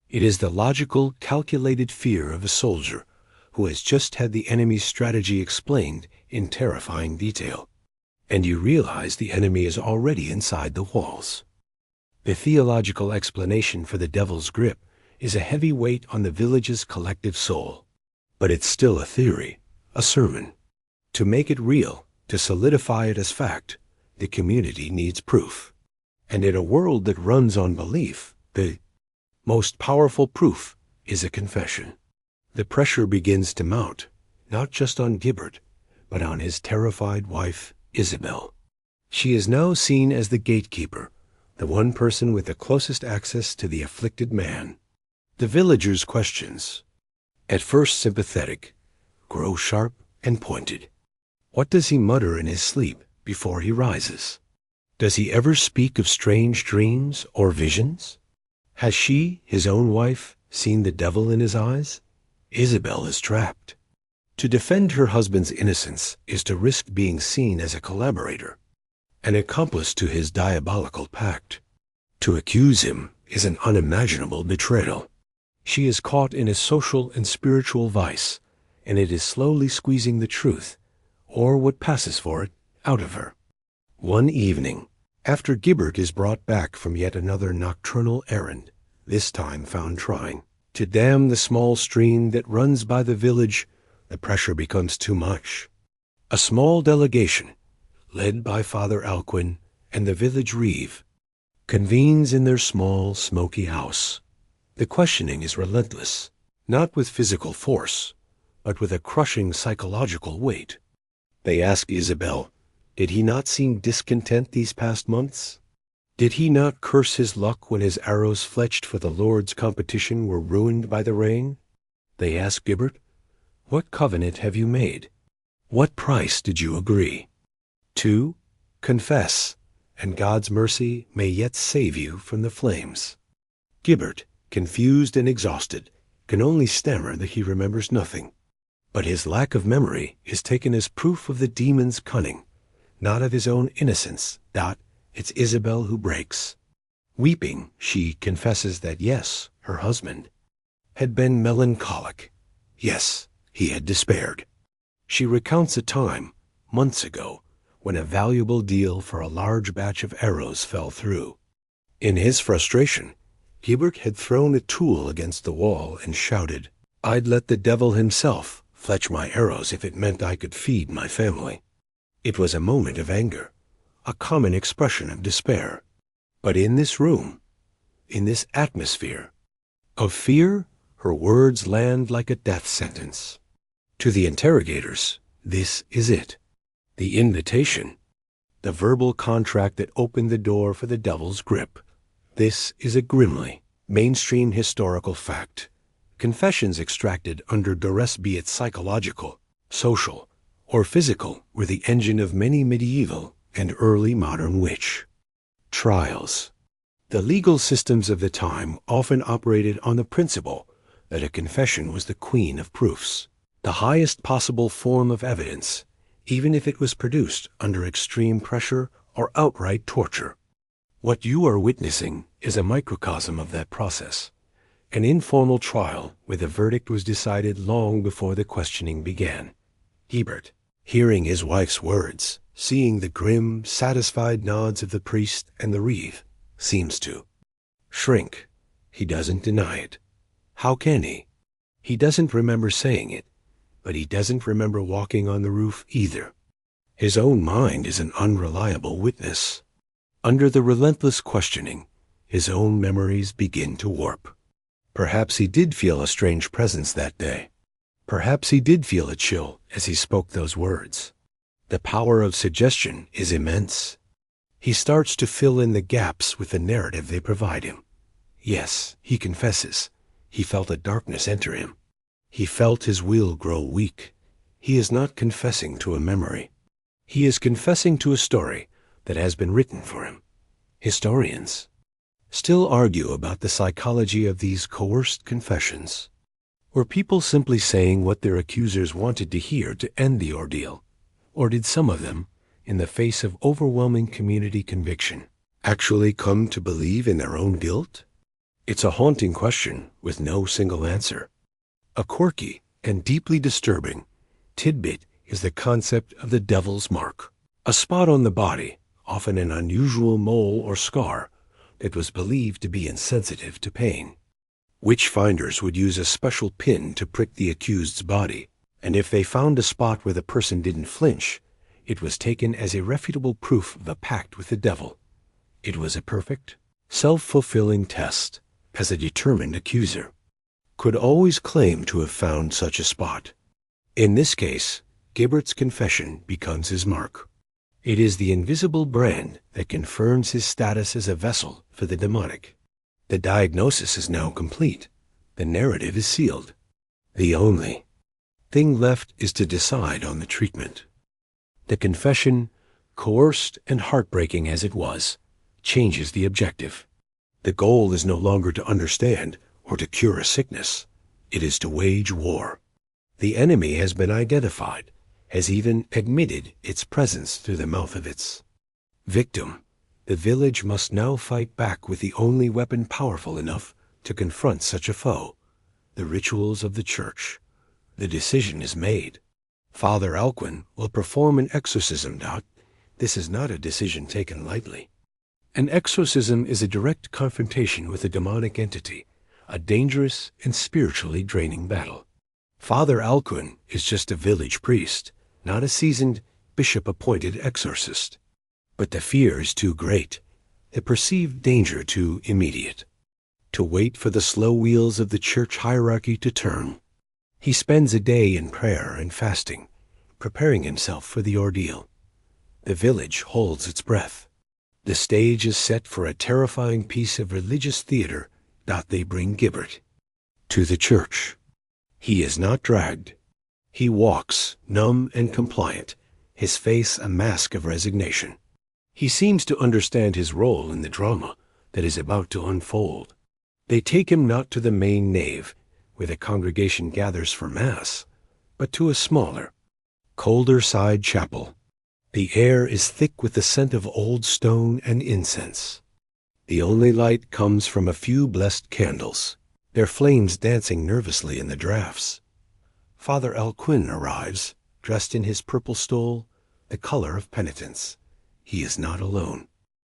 It is the logical, calculated fear of a soldier who has just had the enemy's strategy explained in terrifying detail, and you realize the enemy is already inside the walls. The theological explanation for the devil's grip is a heavy weight on the village's collective soul. But it's still a theory, a sermon. To make it real, to solidify it as fact, the community needs proof. And in a world that runs on belief, the most powerful proof is a confession. The pressure begins to mount, not just on Gibbert, but on his terrified wife, Isabel. She is now seen as the gatekeeper, the one person with the closest access to the afflicted man. The villagers' questions, at first sympathetic, grow sharp and pointed. What does he mutter in his sleep before he rises? Does he ever speak of strange dreams or visions? Has she, his own wife, seen the devil in his eyes? Isabel is trapped. To defend her husband's innocence is to risk being seen as a collaborator, an accomplice to his diabolical pact. To accuse him is an unimaginable betrayal. She is caught in a social and spiritual vice, and it is slowly squeezing the truth, or what passes for it, out of her. One evening, After Gibbert is brought back from yet another nocturnal errand, this time found trying to dam the small stream that runs by the village, the pressure becomes too much. A small delegation, led by Father Alcuin and the village reeve, convenes in their small, smoky house. The questioning is relentless, not with physical force, but with a crushing psychological weight. They ask Isabel, did he not seem discontent these past months? Did he not curse his luck when his arrows fletched for the Lord's competition were ruined by the rain? They ask Gibbert, what covenant have you made? What price did you agree? 2. Confess, and God's mercy may yet save you from the flames. Gibbert, confused and exhausted, can only stammer that he remembers nothing. But his lack of memory is taken as proof of the demon's cunning, not of his own innocence. It's Isabel who breaks. Weeping, she confesses that yes, her husband had been melancholic. Yes, he had despaired. She recounts a time, months ago, when a valuable deal for a large batch of arrows fell through. In his frustration, Gibbert had thrown a tool against the wall and shouted, I'd let the devil himself fletch my arrows if it meant I could feed my family. It was a moment of anger, a common expression of despair. But in this room, in this atmosphere of fear, her words land like a death sentence. To the interrogators, this is it. The invitation, the verbal contract that opened the door for the devil's grip. This is a grimly mainstream historical fact. Confessions extracted under duress, be it psychological, social, or physical, were the engine of many medieval and early modern witch trials. The legal systems of the time often operated on the principle that a confession was the queen of proofs, the highest possible form of evidence, even if it was produced under extreme pressure or outright torture. What you are witnessing is a microcosm of that process, an informal trial where the verdict was decided long before the questioning began. Gibbert, hearing his wife's words, seeing the grim, satisfied nods of the priest and the reeve, seems to shrink. He doesn't deny it. How can he? He doesn't remember saying it, but he doesn't remember walking on the roof either. His own mind is an unreliable witness. Under the relentless questioning, his own memories begin to warp. Perhaps he did feel a strange presence that day. Perhaps he did feel a chill as he spoke those words. The power of suggestion is immense. He starts to fill in the gaps with the narrative they provide him. Yes, he confesses, he felt a darkness enter him. He felt his will grow weak. He is not confessing to a memory. He is confessing to a story that has been written for him. Historians still argue about the psychology of these coerced confessions. Were people simply saying what their accusers wanted to hear to end the ordeal? Or did some of them, in the face of overwhelming community conviction, actually come to believe in their own guilt? It's a haunting question with no single answer. A quirky and deeply disturbing tidbit is the concept of the devil's mark, a spot on the body, often an unusual mole or scar, that was believed to be insensitive to pain. Witch-finders would use a special pin to prick the accused's body, and if they found a spot where the person didn't flinch, it was taken as irrefutable proof of a pact with the devil. It was a perfect, self-fulfilling test, as a determined accuser could always claim to have found such a spot. In this case, Gibbert's confession becomes his mark. It is the invisible brand that confirms his status as a vessel for the demonic. The diagnosis is now complete. The narrative is sealed. The only thing left is to decide on the treatment. The confession, coerced and heartbreaking as it was, changes the objective. The goal is no longer to understand or to cure a sickness. It is to wage war. The enemy has been identified, has even admitted its presence through the mouth of its victim. The village must now fight back with the only weapon powerful enough to confront such a foe, the rituals of the church. The decision is made. Father Alcuin will perform an exorcism. This is not a decision taken lightly. An exorcism is a direct confrontation with a demonic entity, a dangerous and spiritually draining battle. Father Alcuin is just a village priest, not a seasoned, bishop-appointed exorcist. But the fear is too great, the perceived danger too immediate, to wait for the slow wheels of the church hierarchy to turn. He spends a day in prayer and fasting, preparing himself for the ordeal. The village holds its breath. The stage is set for a terrifying piece of religious theater. They bring Gibbert to the church. He is not dragged. He walks, numb and compliant, his face a mask of resignation. He seems to understand his role in the drama that is about to unfold. They take him not to the main nave, where the congregation gathers for Mass, but to a smaller, colder side chapel. The air is thick with the scent of old stone and incense. The only light comes from a few blessed candles, their flames dancing nervously in the draughts. Father Alcuin arrives, dressed in his purple stole, the color of penitence. He is not alone.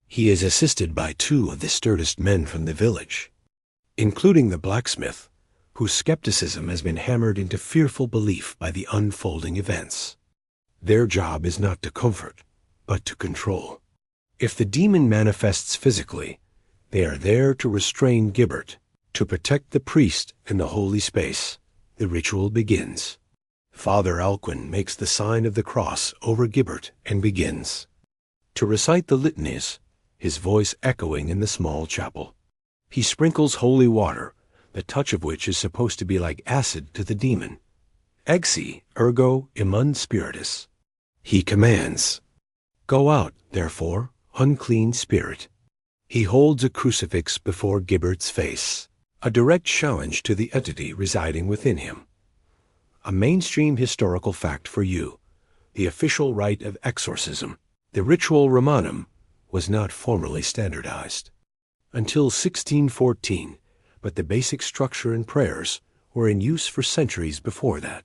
He is assisted by two of the sturdest men from the village, including the blacksmith, whose skepticism has been hammered into fearful belief by the unfolding events. Their job is not to comfort, but to control. If the demon manifests physically, they are there to restrain Gibbert, to protect the priest in the holy space. The ritual begins. Father Alcuin makes the sign of the cross over Gibbert and begins to recite the litanies, his voice echoing in the small chapel. He sprinkles holy water, the touch of which is supposed to be like acid to the demon. Exi ergo immun spiritus. He commands, "Go out, therefore, unclean spirit." He holds a crucifix before Gibbert's face, a direct challenge to the entity residing within him. A mainstream historical fact for you: the official rite of exorcism, the ritual Romanum, was not formally standardized until 1614, but the basic structure and prayers were in use for centuries before that.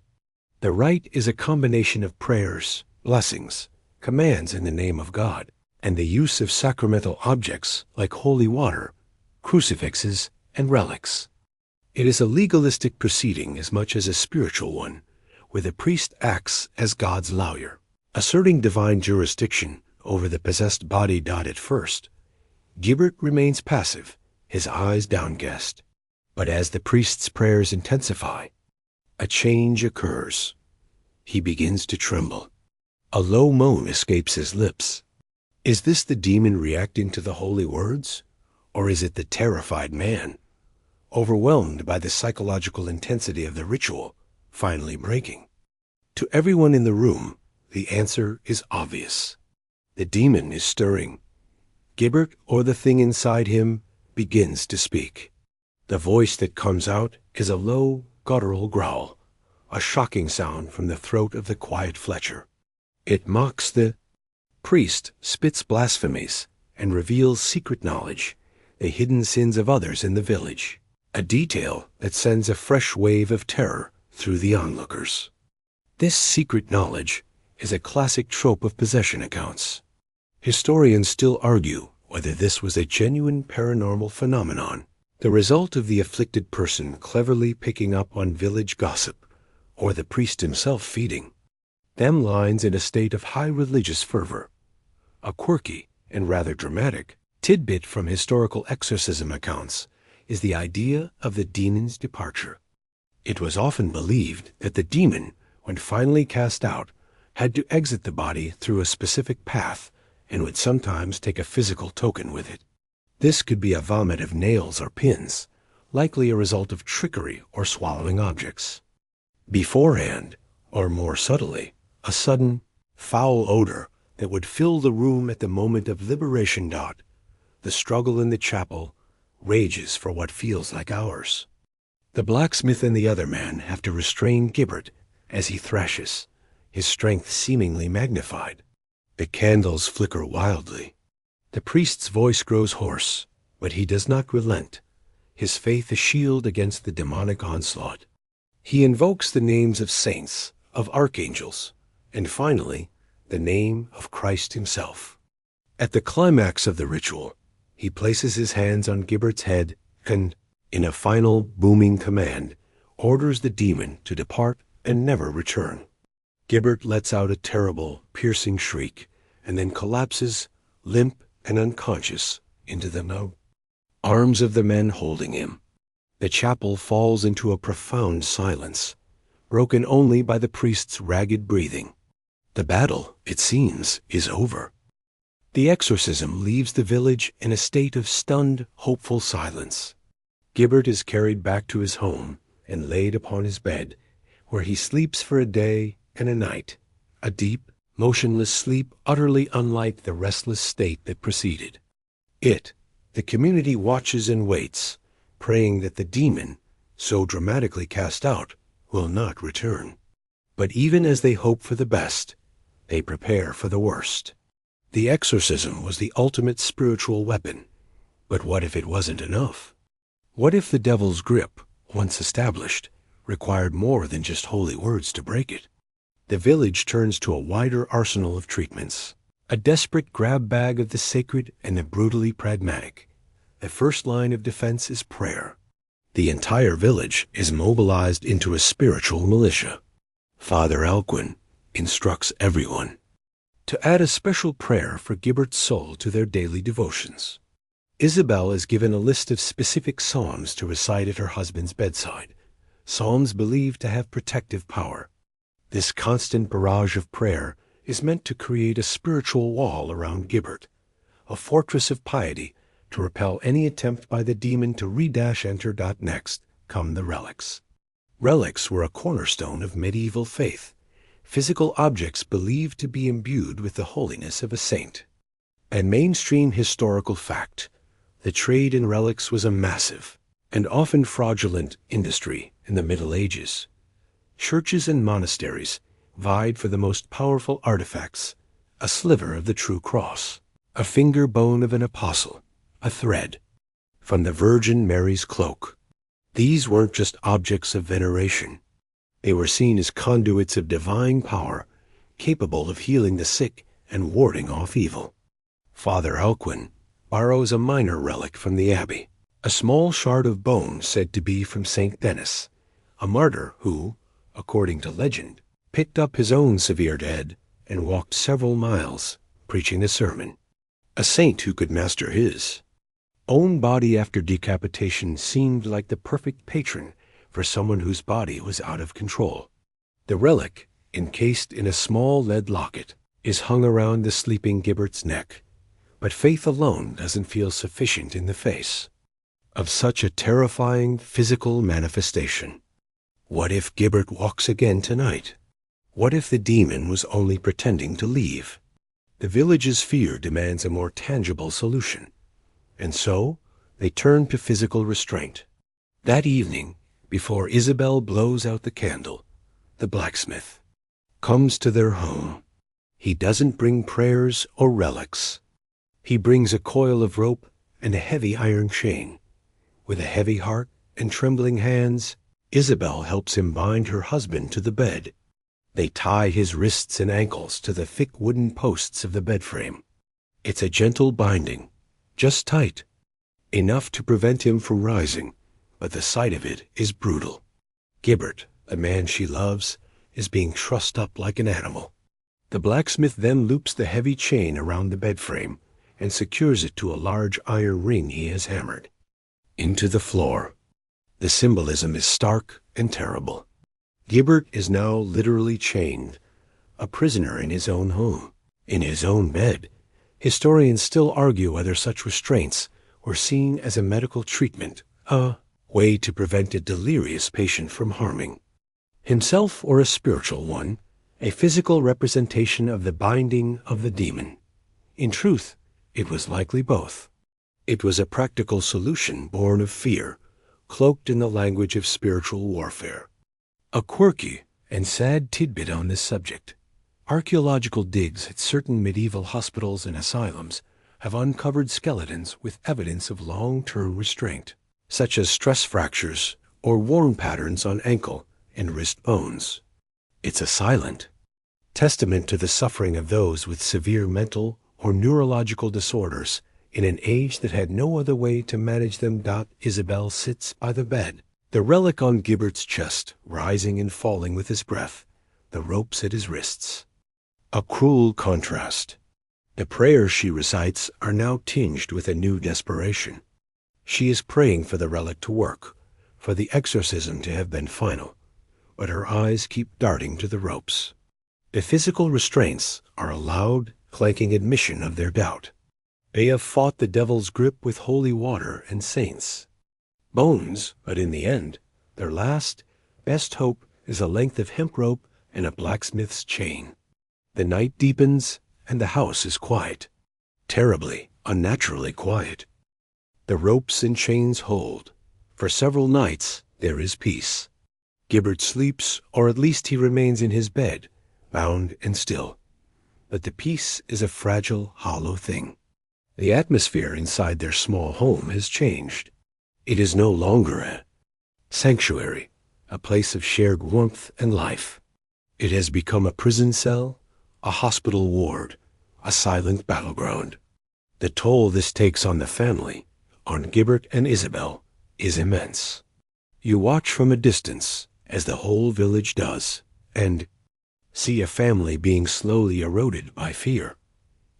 The rite is a combination of prayers, blessings, commands in the name of God, and the use of sacramental objects like holy water, crucifixes, and relics. It is a legalistic proceeding as much as a spiritual one, where the priest acts as God's lawyer, asserting divine jurisdiction over the possessed body. At first, Gibbert remains passive, his eyes downcast. But as the priest's prayers intensify, a change occurs. He begins to tremble. A low moan escapes his lips. Is this the demon reacting to the holy words? Or is it the terrified man, overwhelmed by the psychological intensity of the ritual, finally breaking? To everyone in the room, the answer is obvious. The demon is stirring. Gibbert, or the thing inside him, begins to speak. The voice that comes out is a low, guttural growl, a shocking sound from the throat of the quiet Fletcher. It mocks the priest, spits blasphemies, and reveals secret knowledge, the hidden sins of others in the village, a detail that sends a fresh wave of terror through the onlookers. This secret knowledge is a classic trope of possession accounts. Historians still argue whether this was a genuine paranormal phenomenon, the result of the afflicted person cleverly picking up on village gossip, or the priest himself feeding them lines in a state of high religious fervor. A quirky and rather dramatic tidbit from historical exorcism accounts is the idea of the demon's departure. It was often believed that the demon, when finally cast out, had to exit the body through a specific path and would sometimes take a physical token with it. This could be a vomit of nails or pins, likely a result of trickery or swallowing objects. Beforehand, or more subtly, a sudden, foul odor that would fill the room at the moment of liberation. The struggle in the chapel rages for what feels like hours. The blacksmith and the other man have to restrain Gibbert as he thrashes, his strength seemingly magnified. The candles flicker wildly. The priest's voice grows hoarse, but he does not relent, his faith a shield against the demonic onslaught. He invokes the names of saints, of archangels, and finally, the name of Christ himself. At the climax of the ritual, He places his hands on Gibbert's head and, in a final booming command, orders the demon to depart and never return. Gibbert lets out a terrible, piercing shriek and then collapses, limp and unconscious, into the arms of the men holding him. The chapel falls into a profound silence, broken only by the priest's ragged breathing. The battle, it seems, is over. The exorcism leaves the village in a state of stunned, hopeful silence. Gibbert is carried back to his home and laid upon his bed, where he sleeps for a day and a night, a deep, motionless sleep utterly unlike the restless state that preceded it. The community watches and waits, praying that the demon, so dramatically cast out, will not return. But even as they hope for the best, they prepare for the worst. The exorcism was the ultimate spiritual weapon, but what if it wasn't enough? What if the devil's grip, once established, required more than just holy words to break it? The village turns to a wider arsenal of treatments, a desperate grab bag of the sacred and the brutally pragmatic. The first line of defense is prayer. The entire village is mobilized into a spiritual militia. Father Alcuin instructs everyone to add a special prayer for Gibbert's soul to their daily devotions. Isabel is given a list of specific psalms to recite at her husband's bedside, psalms believed to have protective power. This constant barrage of prayer is meant to create a spiritual wall around Gibbert, a fortress of piety to repel any attempt by the demon to re-enter. Next come the relics. Relics were a cornerstone of medieval faith, physical objects believed to be imbued with the holiness of a saint. A mainstream historical fact, the trade in relics was a massive and often fraudulent industry in the Middle Ages. Churches and monasteries vied for the most powerful artifacts, a sliver of the true cross, a finger bone of an apostle, a thread from the Virgin Mary's cloak. These weren't just objects of veneration. They were seen as conduits of divine power, capable of healing the sick and warding off evil. Father Alcuin borrows a minor relic from the abbey, a small shard of bone said to be from Saint Denis, a martyr who, according to legend, picked up his own severed head and walked several miles, preaching the sermon. A saint who could master his own body after decapitation seemed like the perfect patron for someone whose body was out of control. The relic, encased in a small lead locket, is hung around the sleeping Gibbert's neck, but faith alone doesn't feel sufficient in the face of such a terrifying physical manifestation. What if Gibbert walks again tonight? What if the demon was only pretending to leave? The village's fear demands a more tangible solution, and so they turn to physical restraint. That evening, before Isabel blows out the candle, the blacksmith comes to their home. He doesn't bring prayers or relics. He brings a coil of rope and a heavy iron chain. With a heavy heart and trembling hands, Isabel helps him bind her husband to the bed. They tie his wrists and ankles to the thick wooden posts of the bed frame. It's a gentle binding, just tight, enough to prevent him from rising, but the sight of it is brutal. Gibbert, a man she loves, is being trussed up like an animal. The blacksmith then loops the heavy chain around the bed frame and secures it to a large iron ring he has hammered into the floor. The symbolism is stark and terrible. Gibbert is now literally chained, a prisoner in his own home, in his own bed. Historians still argue whether such restraints were seen as a medical treatment, a way to prevent a delirious patient from harming himself, or a spiritual one, a physical representation of the binding of the demon. In truth, it was likely both. It was a practical solution born of fear, cloaked in the language of spiritual warfare. A quirky and sad tidbit on this subject: archaeological digs at certain medieval hospitals and asylums have uncovered skeletons with evidence of long-term restraint, such as stress fractures or worn patterns on ankle and wrist bones. It's a silent testament to the suffering of those with severe mental or neurological disorders In an age that had no other way to manage them, Isabel sits by the bed, the relic on Gibbert's chest, rising and falling with his breath, the ropes at his wrists. A cruel contrast. The prayers she recites are now tinged with a new desperation. She is praying for the relic to work, for the exorcism to have been final, but her eyes keep darting to the ropes. The physical restraints are a loud, clanking admission of their doubt. They have fought the devil's grip with holy water and saints. Bones, but in the end, their last, best hope is a length of hemp rope and a blacksmith's chain. The night deepens, and the house is quiet. Terribly, unnaturally quiet. The ropes and chains hold. For several nights there is peace. Gibbert sleeps, or at least he remains in his bed, bound and still. But the peace is a fragile, hollow thing. The atmosphere inside their small home has changed. It is no longer a sanctuary, a place of shared warmth and life. It has become a prison cell, a hospital ward, a silent battleground. The toll this takes on the family, on Gibbert and Isabel, is immense. You watch from a distance, as the whole village does, and see a family being slowly eroded by fear.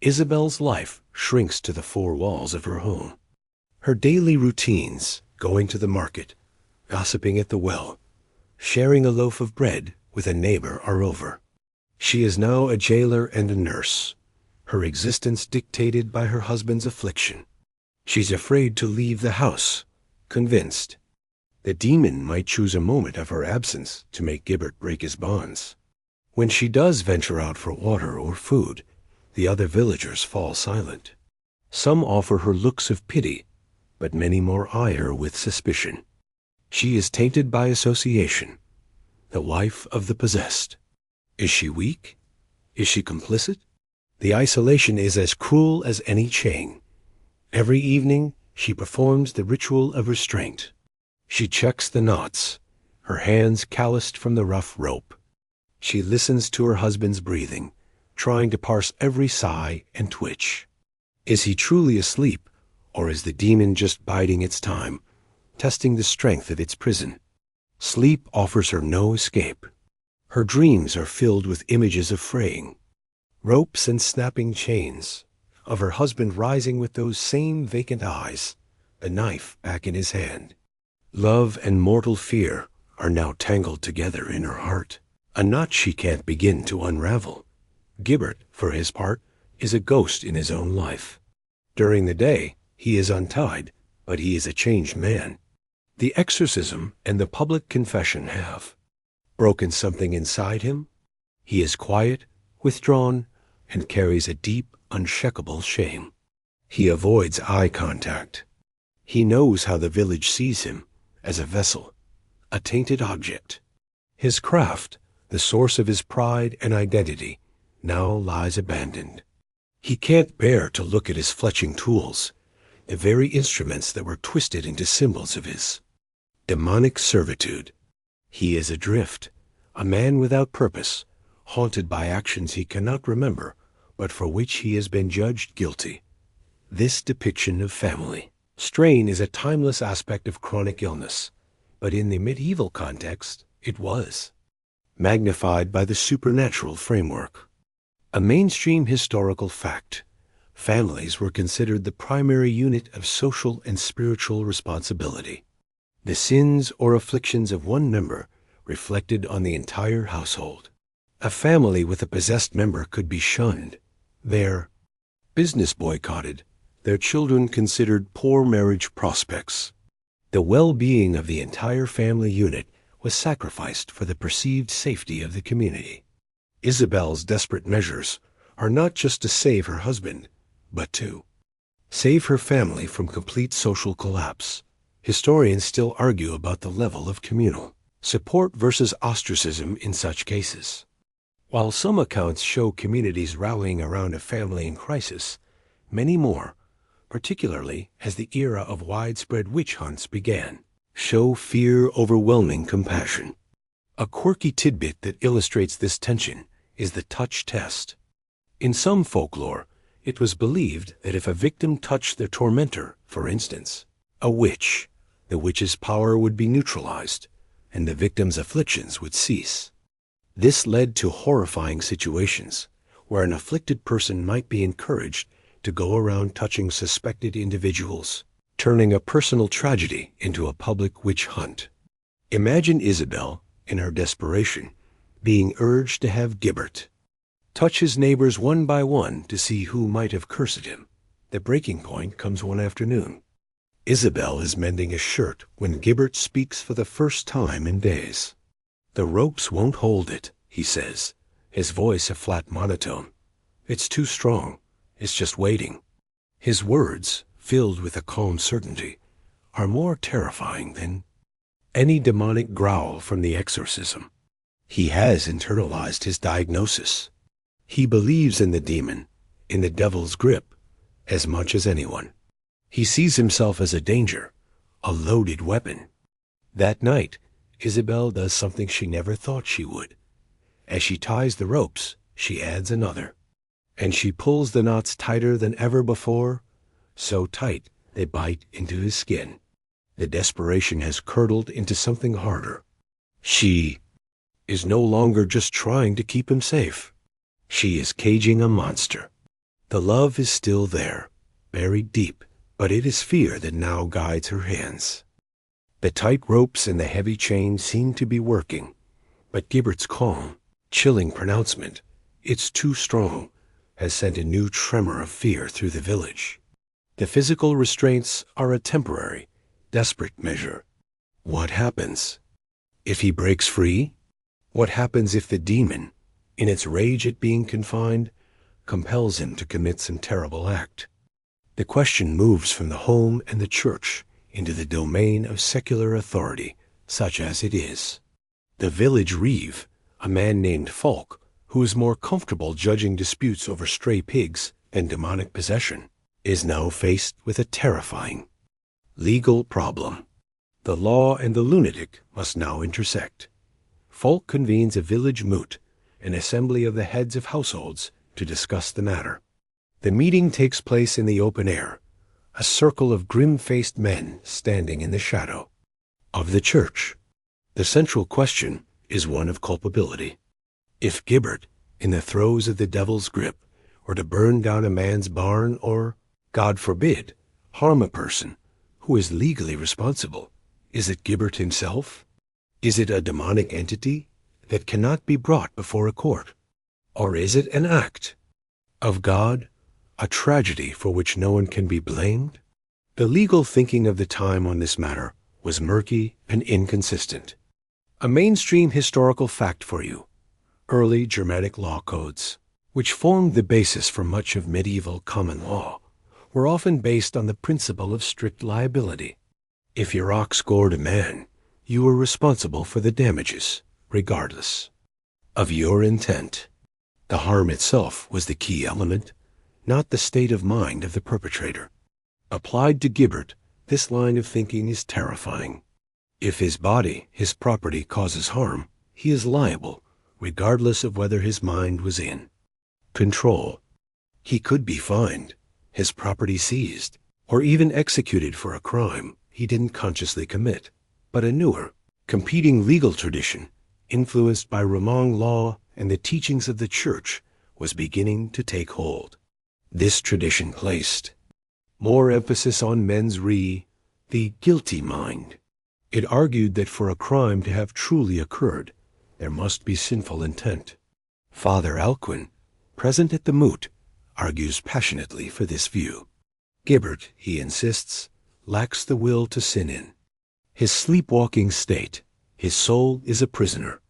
Isabel's life shrinks to the four walls of her home. Her daily routines, going to the market, gossiping at the well, sharing a loaf of bread with a neighbor, are over. She is now a jailer and a nurse, her existence dictated by her husband's affliction. She's afraid to leave the house, convinced the demon might choose a moment of her absence to make Gibbert break his bonds. When she does venture out for water or food, the other villagers fall silent. Some offer her looks of pity, but many more eye her with suspicion. She is tainted by association, the wife of the possessed. Is she weak? Is she complicit? The isolation is as cruel as any chain. Every evening she performs the ritual of restraint. She checks the knots, her hands calloused from the rough rope. She listens to her husband's breathing, trying to parse every sigh and twitch. Is he truly asleep, or is the demon just biding its time, testing the strength of its prison? Sleep offers her no escape. Her dreams are filled with images of fraying, ropes and snapping chains, of her husband rising with those same vacant eyes, the knife back in his hand. Love and mortal fear are now tangled together in her heart, a knot she can't begin to unravel. Gibbert, for his part, is a ghost in his own life. During the day, he is untied, but he is a changed man. The exorcism and the public confession have broken something inside him. He is quiet, withdrawn, and carries a deep, unshakable shame. He avoids eye contact. He knows how the village sees him, as a vessel, a tainted object. His craft, the source of his pride and identity, now lies abandoned. He can't bear to look at his fletching tools, the very instruments that were twisted into symbols of his demonic servitude. He is adrift, a man without purpose, haunted by actions he cannot remember, but for which he has been judged guilty. This depiction of family strain is a timeless aspect of chronic illness, but in the medieval context, it was magnified by the supernatural framework. A mainstream historical fact, families were considered the primary unit of social and spiritual responsibility. The sins or afflictions of one member reflected on the entire household. A family with a possessed member could be shunned, their business boycotted, their children considered poor marriage prospects. The well-being of the entire family unit was sacrificed for the perceived safety of the community. Isabel's desperate measures are not just to save her husband, but to save her family from complete social collapse. Historians still argue about the level of communal support versus ostracism in such cases. While some accounts show communities rallying around a family in crisis, many more, particularly as the era of widespread witch hunts began, show fear overwhelming compassion. A quirky tidbit that illustrates this tension is the touch test. In some folklore, It was believed that if a victim touched their tormentor, for instance, a witch, the witch's power would be neutralized, and the victim's afflictions would cease. This led to horrifying situations where an afflicted person might be encouraged to go around touching suspected individuals, turning a personal tragedy into a public witch hunt. Imagine Isabel, in her desperation, being urged to have Gibbert touch his neighbors one by one to see who might have cursed him. The breaking point comes one afternoon. Isabel is mending a shirt when Gibbert speaks for the first time in days. "The ropes won't hold it," he says, his voice a flat monotone. "It's too strong. It's just waiting." His words, filled with a calm certainty, are more terrifying than any demonic growl from the exorcism. He has internalized his diagnosis. He believes in the demon, in the devil's grip, as much as anyone. He sees himself as a danger, a loaded weapon. That night, Isabel does something she never thought she would. As she ties the ropes, she adds another. And she pulls the knots tighter than ever before, so tight they bite into his skin. The desperation has curdled into something harder. She is no longer just trying to keep him safe. She is caging a monster. The love is still there, buried deep, but it is fear that now guides her hands. The tight ropes and the heavy chain seem to be working, but Gibbert's calm, chilling pronouncement, "It's too strong," has sent a new tremor of fear through the village. The physical restraints are a temporary, desperate measure. What happens if he breaks free? What happens if the demon, in its rage at being confined, compels him to commit some terrible act? The question moves from the home and the church into the domain of secular authority, such as it is. The village reeve, a man named Falk, who is more comfortable judging disputes over stray pigs and demonic possession, is now faced with a terrifying legal problem. The law and the lunatic must now intersect. Falk convenes a village moot, an assembly of the heads of households, to discuss the matter. The meeting takes place in the open air, a circle of grim-faced men standing in the shadow of the church. The central question is one of culpability. If Gibbert, in the throes of the devil's grip, were to burn down a man's barn or, God forbid, harm a person, who is legally responsible? Is it Gibbert himself? Is it a demonic entity that cannot be brought before a court? Or is it an act of God, a tragedy for which no one can be blamed? The legal thinking of the time on this matter was murky and inconsistent. A mainstream historical fact for you: early Germanic law codes, which formed the basis for much of medieval common law, were often based on the principle of strict liability. If your ox gored a man, you were responsible for the damages, regardless of your intent. The harm itself was the key element, not the state of mind of the perpetrator. Applied to Gibbert, this line of thinking is terrifying. If his body, his property, causes harm, he is liable, regardless of whether his mind was in control. He could be fined, his property seized, or even executed for a crime he didn't consciously commit. But a newer, competing legal tradition, influenced by Roman law and the teachings of the Church, was beginning to take hold. This tradition placed more emphasis on mens rea, the guilty mind. It argued that for a crime to have truly occurred, there must be sinful intent. Father Alcuin, present at the moot, argues passionately for this view. Gibbert, he insists, lacks the will to sin in his sleepwalking state. His soul is a prisoner.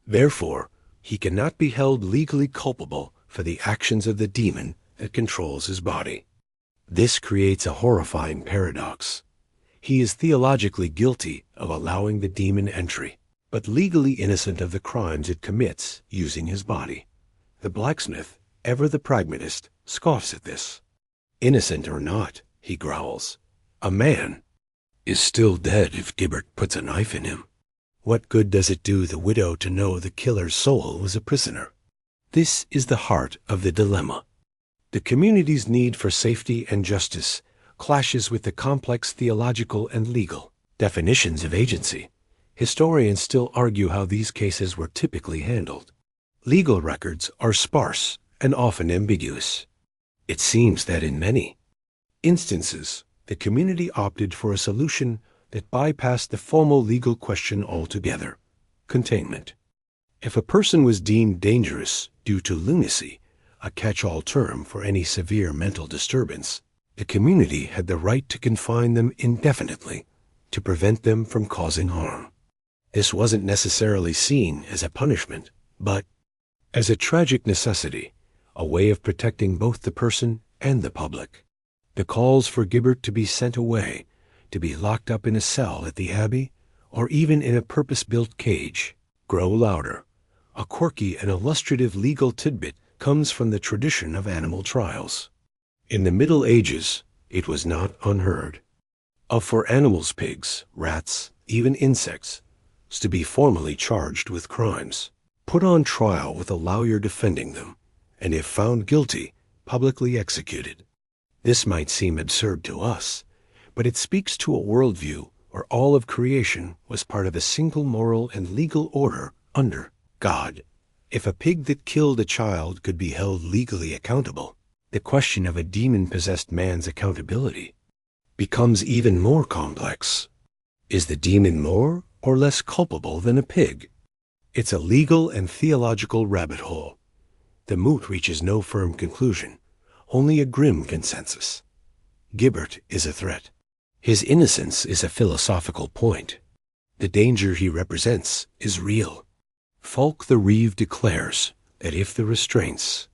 Therefore, he cannot be held legally culpable for the actions of the demon that controls his body. This creates a horrifying paradox. He is theologically guilty of allowing the demon entry, but legally innocent of the crimes it commits using his body. The blacksmith, ever the pragmatist, scoffs at this. Innocent or not, he growls, a man is still dead if Gibbert puts a knife in him. What good does it do the widow to know the killer's soul was a prisoner? This is the heart of the dilemma. The community's need for safety and justice clashes with the complex theological and legal definitions of agency. Historians still argue how these cases were typically handled. Legal records are sparse and often ambiguous. It seems that in many instances, the community opted for a solution that bypassed the formal legal question altogether: containment. If a person was deemed dangerous due to lunacy, a catch-all term for any severe mental disturbance, the community had the right to confine them indefinitely to prevent them from causing harm. This wasn't necessarily seen as a punishment, but as a tragic necessity, a way of protecting both the person and the public. The calls for Gibbert to be sent away, to be locked up in a cell at the Abbey, or even in a purpose-built cage, grow louder. A quirky and illustrative legal tidbit comes from the tradition of animal trials. In the Middle Ages, it was not unheard of for animals, pigs, rats, even insects, to be formally charged with crimes, put on trial with a lawyer defending them, and if found guilty, publicly executed. This might seem absurd to us, but it speaks to a worldview where all of creation was part of a single moral and legal order under God. If a pig that killed a child could be held legally accountable, the question of a demon-possessed man's accountability becomes even more complex. Is the demon more or less culpable than a pig? It's a legal and theological rabbit hole. The moot reaches no firm conclusion, only a grim consensus. Gibbert is a threat. His innocence is a philosophical point. The danger he represents is real. Fulk the Reeve declares that if the restraints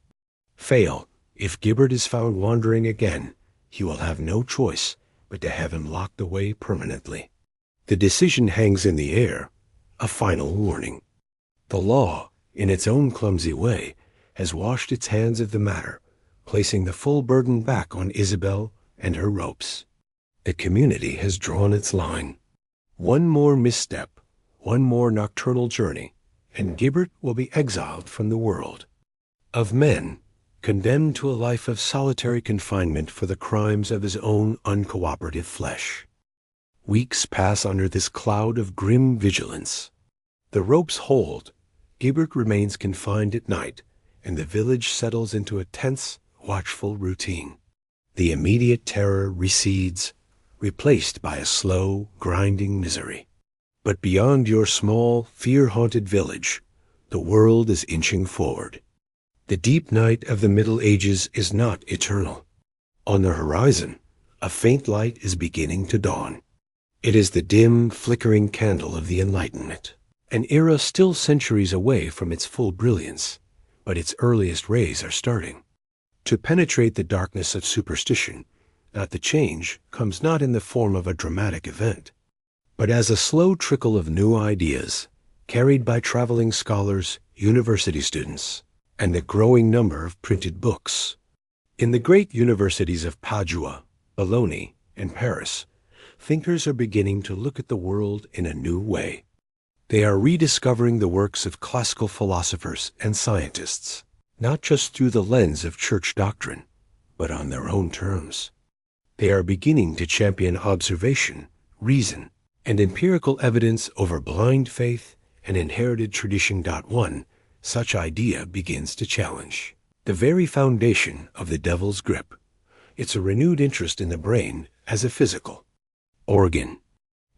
fail, if Gibbert is found wandering again, he will have no choice but to have him locked away permanently. The decision hangs in the air, a final warning. The law, in its own clumsy way, has washed its hands of the matter, placing the full burden back on Isabel and her ropes. The community has drawn its line. One more misstep, one more nocturnal journey, and Gibbert will be exiled from the world of men, condemned to a life of solitary confinement for the crimes of his own uncooperative flesh. Weeks pass under this cloud of grim vigilance. The ropes hold, Gibbert remains confined at night, and the village settles into a tense, watchful routine. The immediate terror recedes, replaced by a slow, grinding misery. But beyond your small, fear-haunted village, the world is inching forward. The deep night of the Middle Ages is not eternal. On the horizon, a faint light is beginning to dawn. It is the dim, flickering candle of the Enlightenment, an era still centuries away from its full brilliance, but its earliest rays are starting to penetrate the darkness of superstition. That the change comes not in the form of a dramatic event, but as a slow trickle of new ideas, carried by traveling scholars, university students, and a growing number of printed books. In the great universities of Padua, Bologna, and Paris, thinkers are beginning to look at the world in a new way. They are rediscovering the works of classical philosophers and scientists, not just through the lens of church doctrine, but on their own terms. They are beginning to champion observation, reason, and empirical evidence over blind faith and inherited tradition. One such idea begins to challenge the very foundation of the devil's grip. It's a renewed interest in the brain as a physical organ.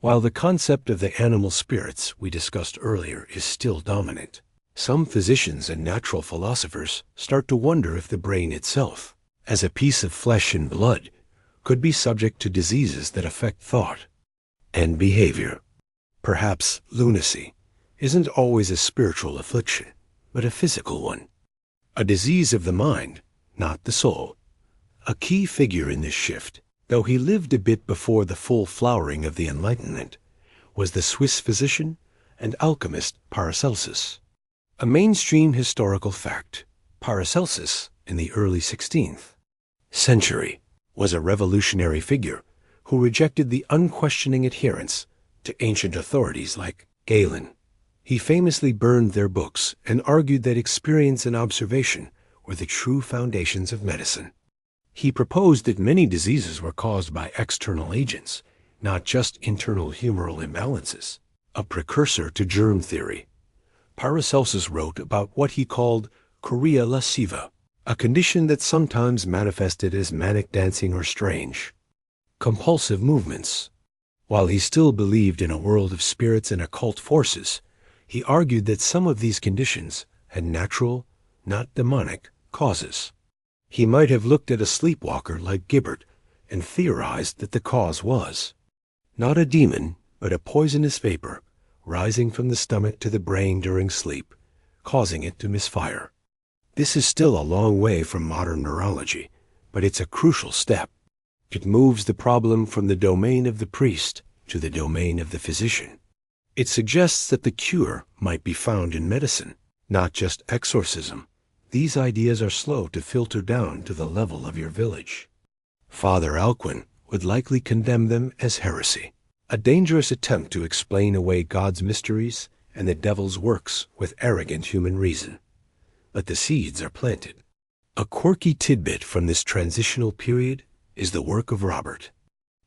While the concept of the animal spirits we discussed earlier is still dominant, some physicians and natural philosophers start to wonder if the brain itself, as a piece of flesh and blood, could be subject to diseases that affect thought and behavior. Perhaps lunacy isn't always a spiritual affliction, but a physical one, a disease of the mind, not the soul. A key figure in this shift, though he lived a bit before the full flowering of the Enlightenment, was the Swiss physician and alchemist Paracelsus. A mainstream historical fact, Paracelsus, in the early 16th century, was a revolutionary figure who rejected the unquestioning adherence to ancient authorities like Galen. He famously burned their books and argued that experience and observation were the true foundations of medicine. He proposed that many diseases were caused by external agents, not just internal humoral imbalances, a precursor to germ theory. Paracelsus wrote about what he called chorea lasciva, a condition that sometimes manifested as manic dancing or strange, compulsive movements. While he still believed in a world of spirits and occult forces, he argued that some of these conditions had natural, not demonic, causes. He might have looked at a sleepwalker like Gibbert and theorized that the cause was not a demon, but a poisonous vapor rising from the stomach to the brain during sleep, causing it to misfire. This is still a long way from modern neurology, but it's a crucial step. It moves the problem from the domain of the priest to the domain of the physician. It suggests that the cure might be found in medicine, not just exorcism. These ideas are slow to filter down to the level of your village. Father Alcuin would likely condemn them as heresy, a dangerous attempt to explain away God's mysteries and the devil's works with arrogant human reason. But the seeds are planted. A quirky tidbit from this transitional period is the work of Robert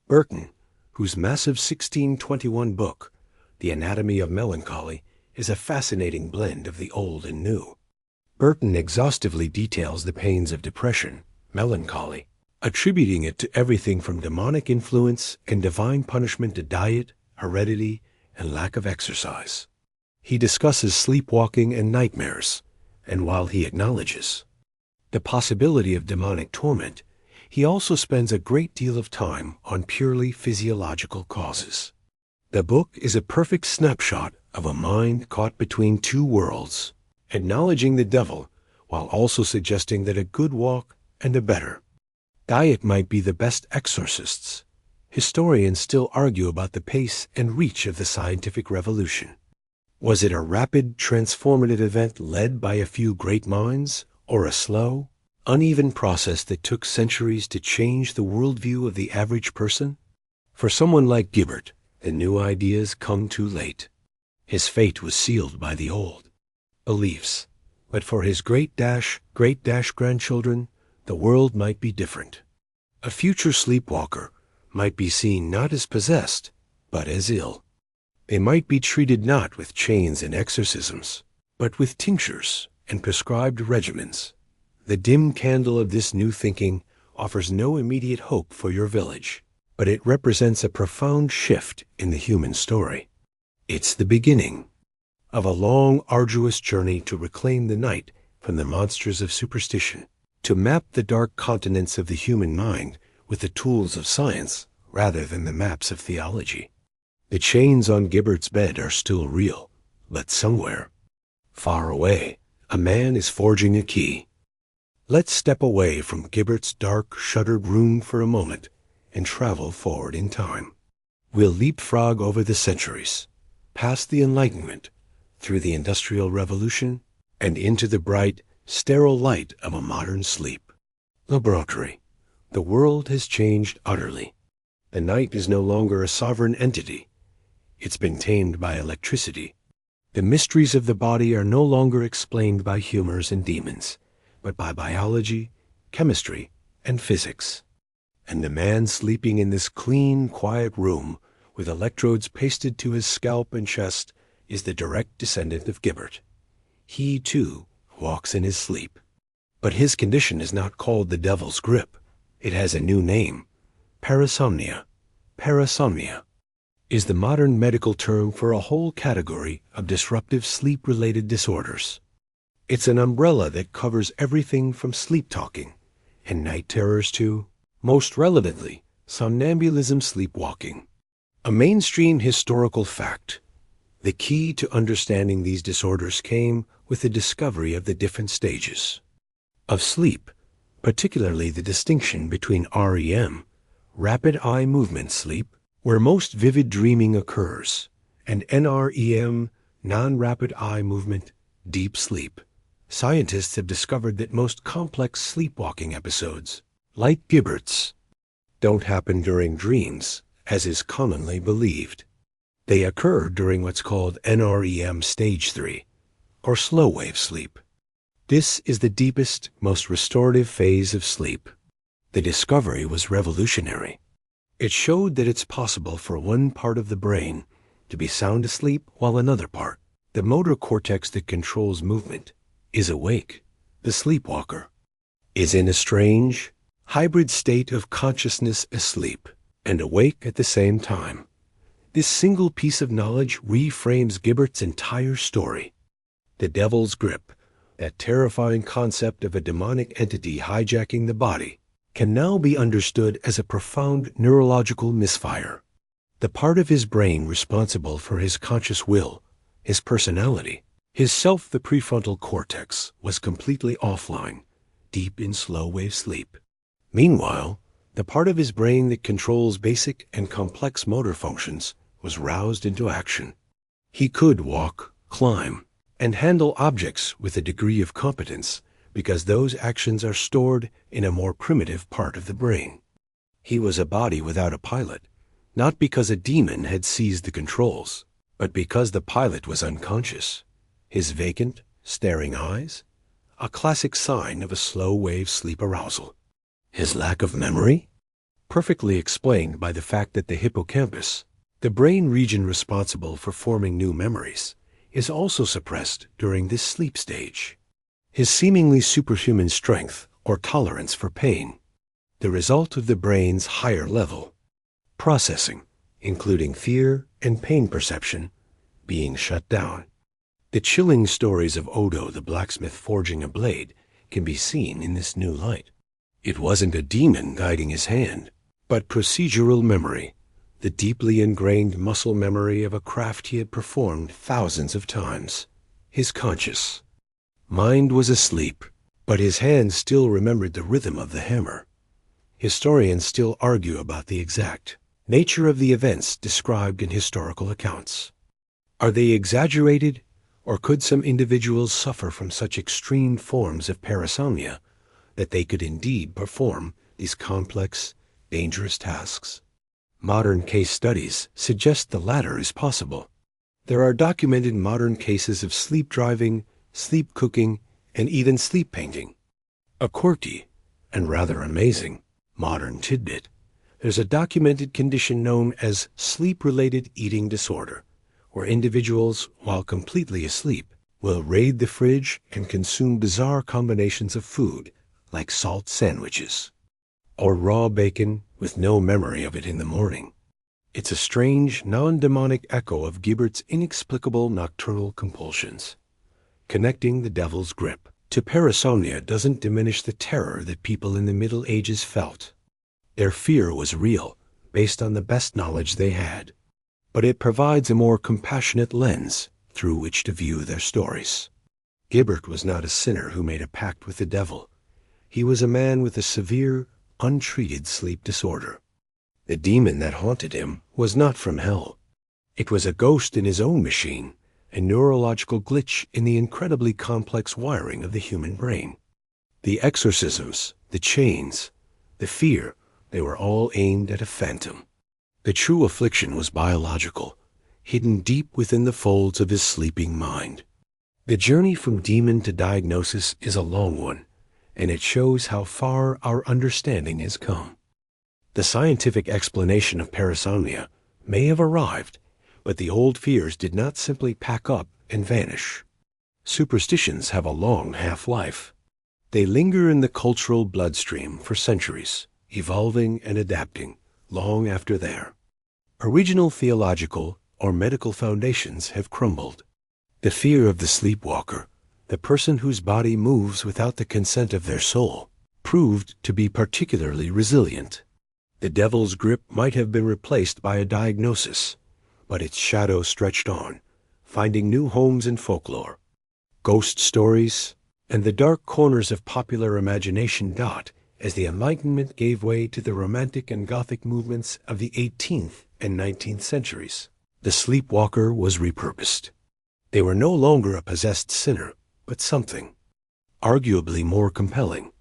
Burton, whose massive 1621 book, The Anatomy of Melancholy, is a fascinating blend of the old and new. Burton exhaustively details the pains of depression, melancholy, attributing it to everything from demonic influence and divine punishment to diet, heredity, and lack of exercise. He discusses sleepwalking and nightmares, and while he acknowledges the possibility of demonic torment, he also spends a great deal of time on purely physiological causes. The book is a perfect snapshot of a mind caught between two worlds, acknowledging the devil while also suggesting that a good walk and a better diet might be the best exorcists. Historians still argue about the pace and reach of the scientific revolution. Was it a rapid, transformative event led by a few great minds, or a slow, uneven process that took centuries to change the worldview of the average person? For someone like Gibbert, the new ideas come too late. His fate was sealed by the old beliefs. But for his great-grandchildren, the world might be different. A future sleepwalker might be seen not as possessed, but as ill. They might be treated not with chains and exorcisms, but with tinctures and prescribed regimens. The dim candle of this new thinking offers no immediate hope for your village, but it represents a profound shift in the human story. It's the beginning of a long, arduous journey to reclaim the night from the monsters of superstition, to map the dark continents of the human mind with the tools of science rather than the maps of theology. The chains on Gibbert's bed are still real, but somewhere, far away, a man is forging a key. Let's step away from Gibbert's dark, shuttered room for a moment and travel forward in time. We'll leapfrog over the centuries, past the Enlightenment, through the Industrial Revolution, and into the bright, sterile light of a modern sleep. Laboratory. The world has changed utterly. The night is no longer a sovereign entity. It's been tamed by electricity. The mysteries of the body are no longer explained by humors and demons, but by biology, chemistry, and physics. And the man sleeping in this clean, quiet room, with electrodes pasted to his scalp and chest, is the direct descendant of Gibbert. He, too, walks in his sleep. But his condition is not called the devil's grip. It has a new name. Parasomnia. Parasomnia is the modern medical term for a whole category of disruptive sleep-related disorders. It's an umbrella that covers everything from sleep-talking and night terrors to, most relevantly, somnambulism sleepwalking. A mainstream historical fact. The key to understanding these disorders came with the discovery of the different stages of sleep, particularly the distinction between REM, rapid eye movement sleep, where most vivid dreaming occurs, and NREM, non-rapid eye movement, deep sleep. Scientists have discovered that most complex sleepwalking episodes, like Gibbert's, don't happen during dreams, as is commonly believed. They occur during what's called NREM Stage 3, or slow-wave sleep. This is the deepest, most restorative phase of sleep. The discovery was revolutionary. It showed that it's possible for one part of the brain to be sound asleep while another part, the motor cortex that controls movement, is awake. The sleepwalker is in a strange, hybrid state of consciousness, asleep and awake at the same time. This single piece of knowledge reframes Gibbert's entire story. The devil's grip, that terrifying concept of a demonic entity hijacking the body, can now be understood as a profound neurological misfire. The part of his brain responsible for his conscious will, his personality, his self, the prefrontal cortex, was completely offline, deep in slow-wave sleep. Meanwhile, the part of his brain that controls basic and complex motor functions was roused into action. He could walk, climb, and handle objects with a degree of competence because those actions are stored in a more primitive part of the brain. He was a body without a pilot, not because a demon had seized the controls, but because the pilot was unconscious. His vacant, staring eyes, a classic sign of a slow-wave sleep arousal. His lack of memory, perfectly explained by the fact that the hippocampus, the brain region responsible for forming new memories, is also suppressed during this sleep stage. His seemingly superhuman strength or tolerance for pain, the result of the brain's higher level processing, including fear and pain perception, being shut down. The chilling stories of Odo the blacksmith forging a blade can be seen in this new light. It wasn't a demon guiding his hand, but procedural memory, the deeply ingrained muscle memory of a craft he had performed thousands of times. His conscious mind was asleep, but his hands still remembered the rhythm of the hammer. Historians still argue about the exact nature of the events described in historical accounts. Are they exaggerated, or could some individuals suffer from such extreme forms of parasomnia that they could indeed perform these complex, dangerous tasks? Modern case studies suggest the latter is possible. There are documented modern cases of sleep driving, sleep cooking, and even sleep painting. A quirky, and rather amazing, modern tidbit: there's a documented condition known as sleep-related eating disorder, where individuals, while completely asleep, will raid the fridge and consume bizarre combinations of food, like salt sandwiches, or raw bacon with no memory of it in the morning. It's a strange, non-demonic echo of Gibbert's inexplicable nocturnal compulsions. Connecting the devil's grip to parasomnia doesn't diminish the terror that people in the Middle Ages felt. Their fear was real, based on the best knowledge they had. But it provides a more compassionate lens through which to view their stories. Gibbert was not a sinner who made a pact with the devil. He was a man with a severe, untreated sleep disorder. The demon that haunted him was not from hell. It was a ghost in his own machine, a neurological glitch in the incredibly complex wiring of the human brain. The exorcisms, the chains, the fear, they were all aimed at a phantom. The true affliction was biological, hidden deep within the folds of his sleeping mind. The journey from demon to diagnosis is a long one, and it shows how far our understanding has come. The scientific explanation of parasomnia may have arrived, but the old fears did not simply pack up and vanish. Superstitions have a long half-life. They linger in the cultural bloodstream for centuries, evolving and adapting long after their original theological or medical foundations have crumbled. The fear of the sleepwalker, the person whose body moves without the consent of their soul, proved to be particularly resilient. The devil's grip might have been replaced by a diagnosis, but its shadow stretched on, finding new homes in folklore. Ghost stories and the dark corners of popular imagination dot as the Enlightenment gave way to the Romantic and Gothic movements of the 18th and 19th centuries. The sleepwalker was repurposed. They were no longer a possessed sinner, but something arguably more compelling,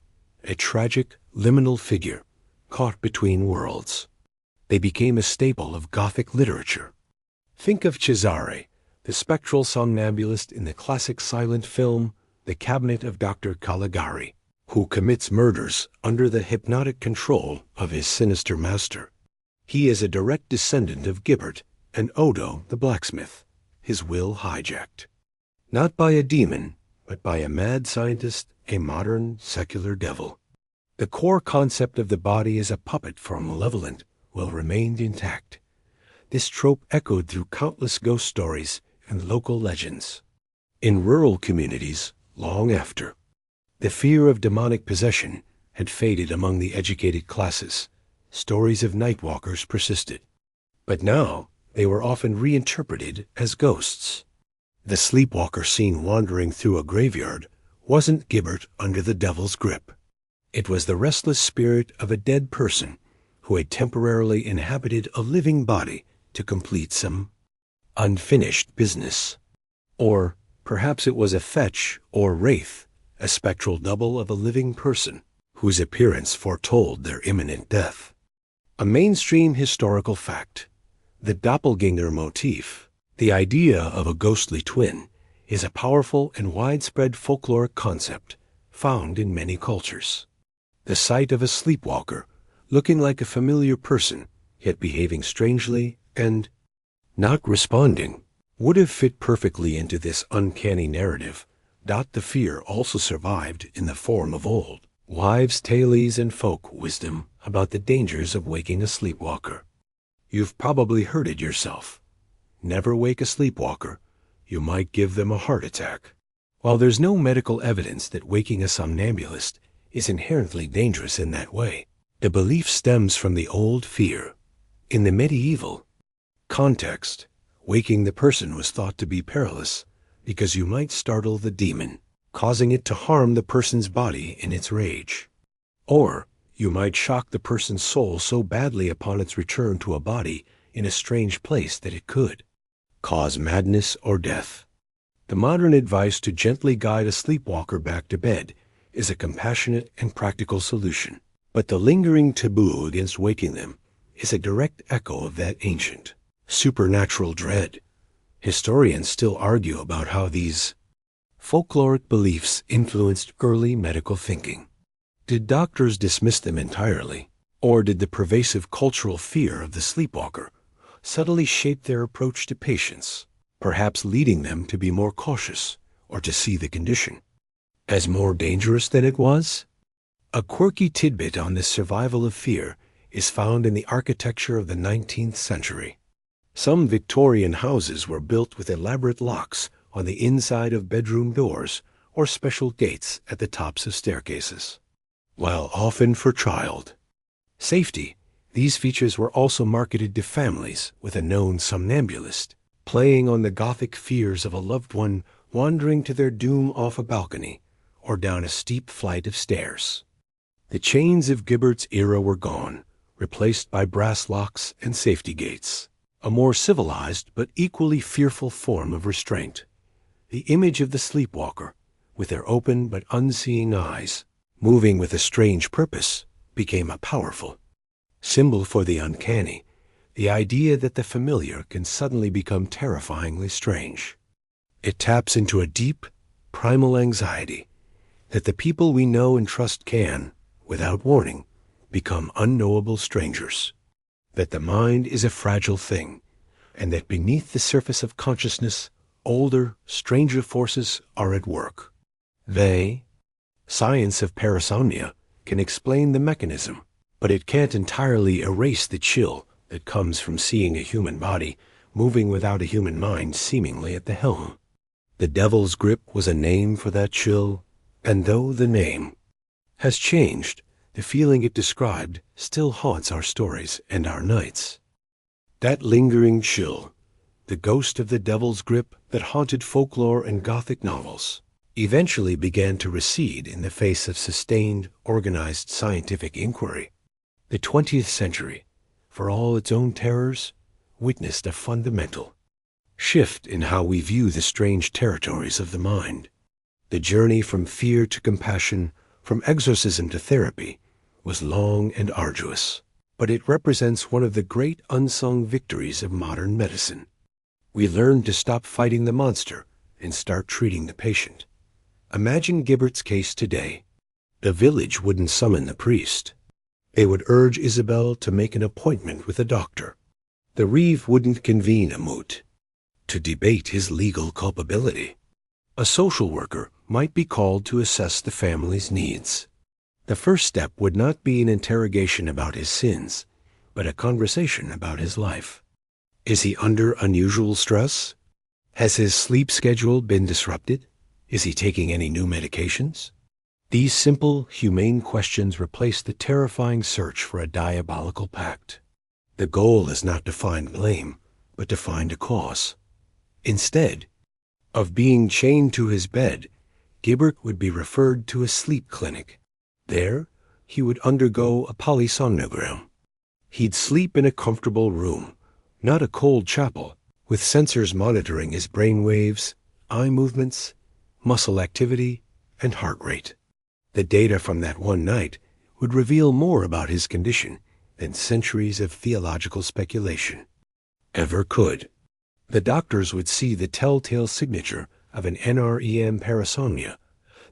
a tragic, liminal figure caught between worlds. They became a staple of Gothic literature. Think of Cesare, the spectral somnambulist in the classic silent film the cabinet of Dr. Caligari, who commits murders under the hypnotic control of his sinister master. He is a direct descendant of Gibbert and Odo the blacksmith, his will hijacked. Not by a demon, but by a mad scientist, a modern secular devil. The core concept of the body as a puppet for a malevolent will remain intact. This trope echoed through countless ghost stories and local legends. In rural communities, long after, the fear of demonic possession had faded among the educated classes. Stories of nightwalkers persisted. But now they were often reinterpreted as ghosts. The sleepwalker seen wandering through a graveyard wasn't Gibbert under the devil's grip. It was the restless spirit of a dead person who had temporarily inhabited a living body to complete some unfinished business. Or perhaps it was a fetch or wraith, a spectral double of a living person whose appearance foretold their imminent death. A mainstream historical fact, the doppelganger motif, the idea of a ghostly twin, is a powerful and widespread folkloric concept found in many cultures. The sight of a sleepwalker, looking like a familiar person, yet behaving strangely and not responding, would have fit perfectly into this uncanny narrative. The fear also survived in the form of old wives' tales and folk wisdom about the dangers of waking a sleepwalker. You've probably heard it yourself. Never wake a sleepwalker. You might give them a heart attack. While there's no medical evidence that waking a somnambulist is inherently dangerous in that way, the belief stems from the old fear. In the medieval context, waking the person was thought to be perilous because you might startle the demon, causing it to harm the person's body in its rage. Or you might shock the person's soul so badly upon its return to a body in a strange place that it could cause madness or death. The modern advice to gently guide a sleepwalker back to bed is a compassionate and practical solution. But the lingering taboo against waking them is a direct echo of that ancient, supernatural dread. Historians still argue about how these folkloric beliefs influenced early medical thinking. Did doctors dismiss them entirely, or did the pervasive cultural fear of the sleepwalker subtly shape their approach to patients, perhaps leading them to be more cautious or to see the condition as more dangerous than it was? A quirky tidbit on this survival of fear is found in the architecture of the 19th century. Some Victorian houses were built with elaborate locks on the inside of bedroom doors or special gates at the tops of staircases. While often for child safety, these features were also marketed to families with a known somnambulist, playing on the Gothic fears of a loved one wandering to their doom off a balcony or down a steep flight of stairs. The chains of Gibbert's era were gone, replaced by brass locks and safety gates, a more civilized but equally fearful form of restraint. The image of the sleepwalker, with their open but unseeing eyes, moving with a strange purpose, became a powerful symbol for the uncanny, the idea that the familiar can suddenly become terrifyingly strange. It taps into a deep, primal anxiety that the people we know and trust can, without warning, become unknowable strangers, that the mind is a fragile thing, and that beneath the surface of consciousness, older, stranger forces are at work. Science of parasomnia can explain the mechanism, but it can't entirely erase the chill that comes from seeing a human body moving without a human mind seemingly at the helm. The devil's grip was a name for that chill, and though the name has changed, the feeling it described still haunts our stories and our nights. That lingering chill, the ghost of the devil's grip that haunted folklore and Gothic novels, eventually began to recede in the face of sustained, organized scientific inquiry. The 20th century, for all its own terrors, witnessed a fundamental shift in how we view the strange territories of the mind. The journey from fear to compassion, from exorcism to therapy, was long and arduous, but it represents one of the great unsung victories of modern medicine. We learned to stop fighting the monster and start treating the patient. Imagine Gibbert's case today. The village wouldn't summon the priest. They would urge Isabel to make an appointment with a doctor. The reeve wouldn't convene a moot to debate his legal culpability. A social worker might be called to assess the family's needs. The first step would not be an interrogation about his sins, but a conversation about his life. Is he under unusual stress? Has his sleep schedule been disrupted? Is he taking any new medications? These simple, humane questions replace the terrifying search for a diabolical pact. The goal is not to find blame, but to find a cause. Instead of being chained to his bed, Gibbert would be referred to a sleep clinic. There, he would undergo a polysomnogram. He'd sleep in a comfortable room, not a cold chapel, with sensors monitoring his brain waves, eye movements, muscle activity, and heart rate. The data from that one night would reveal more about his condition than centuries of theological speculation ever could. The doctors would see the telltale signature of an NREM parasomnia,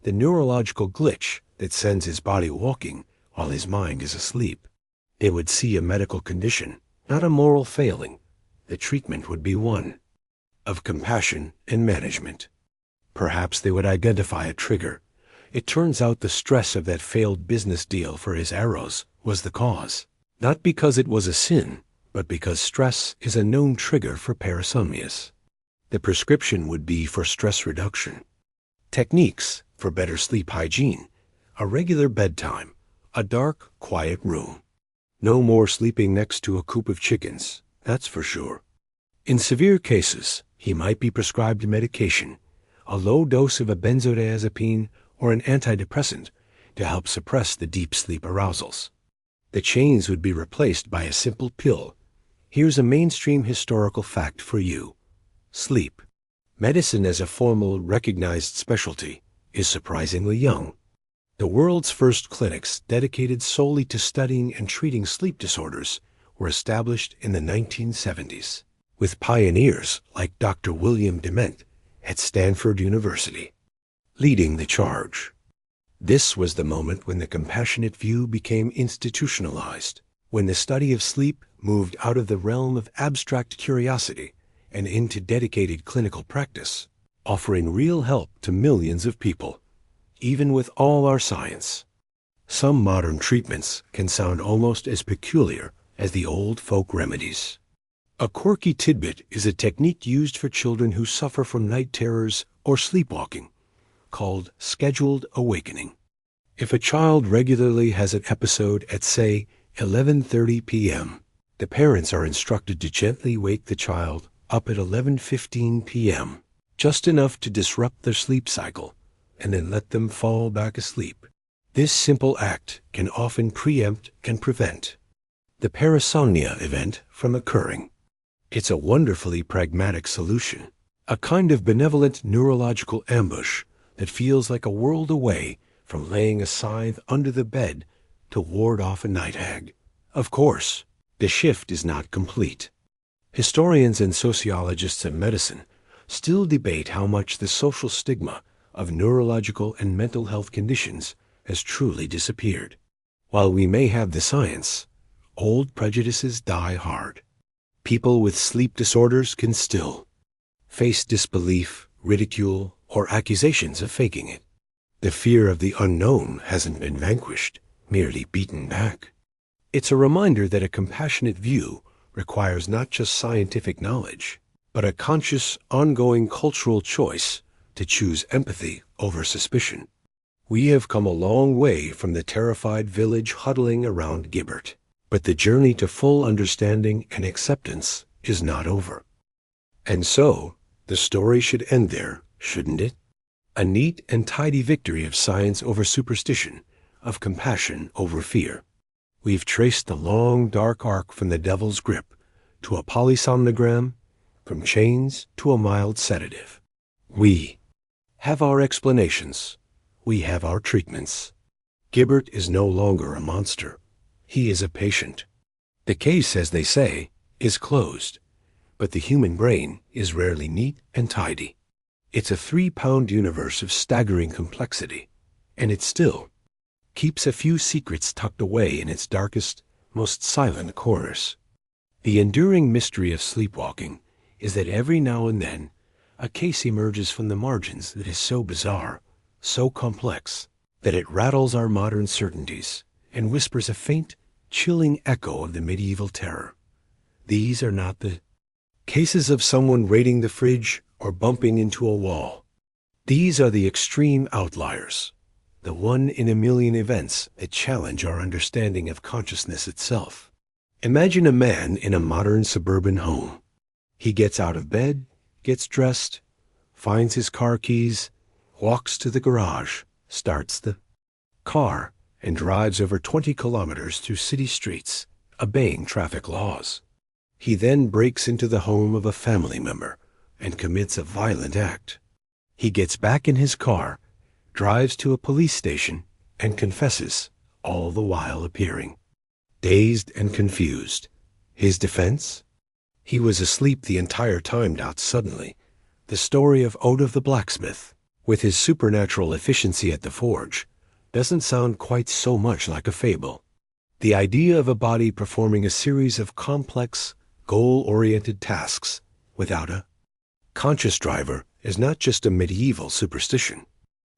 the neurological glitch that sends his body walking while his mind is asleep. They would see a medical condition, not a moral failing. The treatment would be one of compassion and management. Perhaps they would identify a trigger. It turns out the stress of that failed business deal for his arrows was the cause, not because it was a sin, but because stress is a known trigger for parasomnias. The prescription would be for stress reduction, techniques for better sleep hygiene, a regular bedtime, a dark, quiet room. No more sleeping next to a coop of chickens, that's for sure. In severe cases, he might be prescribed medication, a low dose of a benzodiazepine or an antidepressant to help suppress the deep sleep arousals. The chains would be replaced by a simple pill. Here's a mainstream historical fact for you. Sleep. Medicine as a formal, recognized specialty is surprisingly young. The world's first clinics dedicated solely to studying and treating sleep disorders were established in the 1970s, with pioneers like Dr. William Dement at Stanford University leading the charge. This was the moment when the compassionate view became institutionalized, when the study of sleep moved out of the realm of abstract curiosity and into dedicated clinical practice, offering real help to millions of people. Even with all our science, some modern treatments can sound almost as peculiar as the old folk remedies. A quirky tidbit is a technique used for children who suffer from night terrors or sleepwalking, called scheduled awakening. If a child regularly has an episode at, say, 11:30 p.m., the parents are instructed to gently wake the child up at 11:15 p.m., just enough to disrupt their sleep cycle, and then let them fall back asleep. This simple act can often preempt and prevent the parasomnia event from occurring. It's a wonderfully pragmatic solution, a kind of benevolent neurological ambush that feels like a world away from laying a scythe under the bed to ward off a night hag. Of course, the shift is not complete. Historians and sociologists of medicine still debate how much the social stigma of neurological and mental health conditions has truly disappeared. While we may have the science, old prejudices die hard. People with sleep disorders can still face disbelief, ridicule, or accusations of faking it. The fear of the unknown hasn't been vanquished, merely beaten back. It's a reminder that a compassionate view requires not just scientific knowledge, but a conscious, ongoing cultural choice to choose empathy over suspicion. We have come a long way from the terrified village huddling around Gibbert, but the journey to full understanding and acceptance is not over. And so, the story should end there, shouldn't it? A neat and tidy victory of science over superstition, of compassion over fear. We've traced the long, dark arc from the devil's grip to a polysomnogram, from chains to a mild sedative. We have our explanations. We have our treatments. Gibbert is no longer a monster. He is a patient. The case, as they say, is closed, but the human brain is rarely neat and tidy. It's a 3-pound universe of staggering complexity, and it still keeps a few secrets tucked away in its darkest, most silent corners. The enduring mystery of sleepwalking is that every now and then a case emerges from the margins that is so bizarre, so complex, that it rattles our modern certainties and whispers a faint, chilling echo of the medieval terror. These are not the cases of someone raiding the fridge or bumping into a wall. These are the extreme outliers, the one-in-a-million events that challenge our understanding of consciousness itself. Imagine a man in a modern suburban home. He gets out of bed, gets dressed, finds his car keys, walks to the garage, starts the car, and drives over 20 kilometers through city streets, obeying traffic laws. He then breaks into the home of a family member and commits a violent act. He gets back in his car, drives to a police station, and confesses, all the while appearing dazed and confused. His defense? He was asleep the entire time. Suddenly, the story of Oda the blacksmith, with his supernatural efficiency at the forge, doesn't sound quite so much like a fable. The idea of a body performing a series of complex, goal-oriented tasks without a conscious driver is not just a medieval superstition.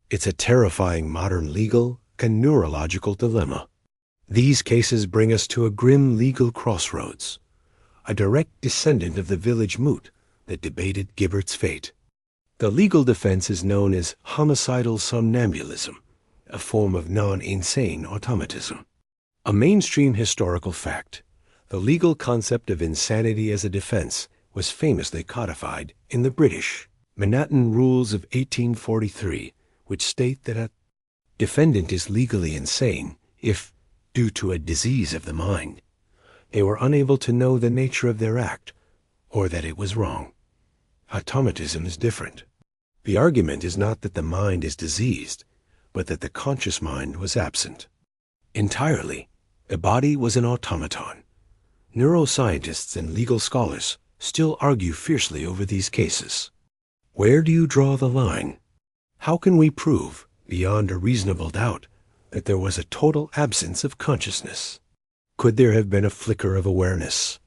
It's a terrifying modern legal and neurological dilemma. These cases bring us to a grim legal crossroads, a direct descendant of the village moot that debated Gibbert's fate. The legal defense is known as homicidal somnambulism, a form of non-insane automatism. A mainstream historical fact, the legal concept of insanity as a defense was famously codified in the British Manhattan Rules of 1843, which state that a defendant is legally insane if, due to a disease of the mind, they were unable to know the nature of their act or that it was wrong. Automatism is different. The argument is not that the mind is diseased, but that the conscious mind was absent entirely. The body was an automaton. Neuroscientists and legal scholars still argue fiercely over these cases. Where do you draw the line? How can we prove, beyond a reasonable doubt, that there was a total absence of consciousness? Could there have been a flicker of awareness,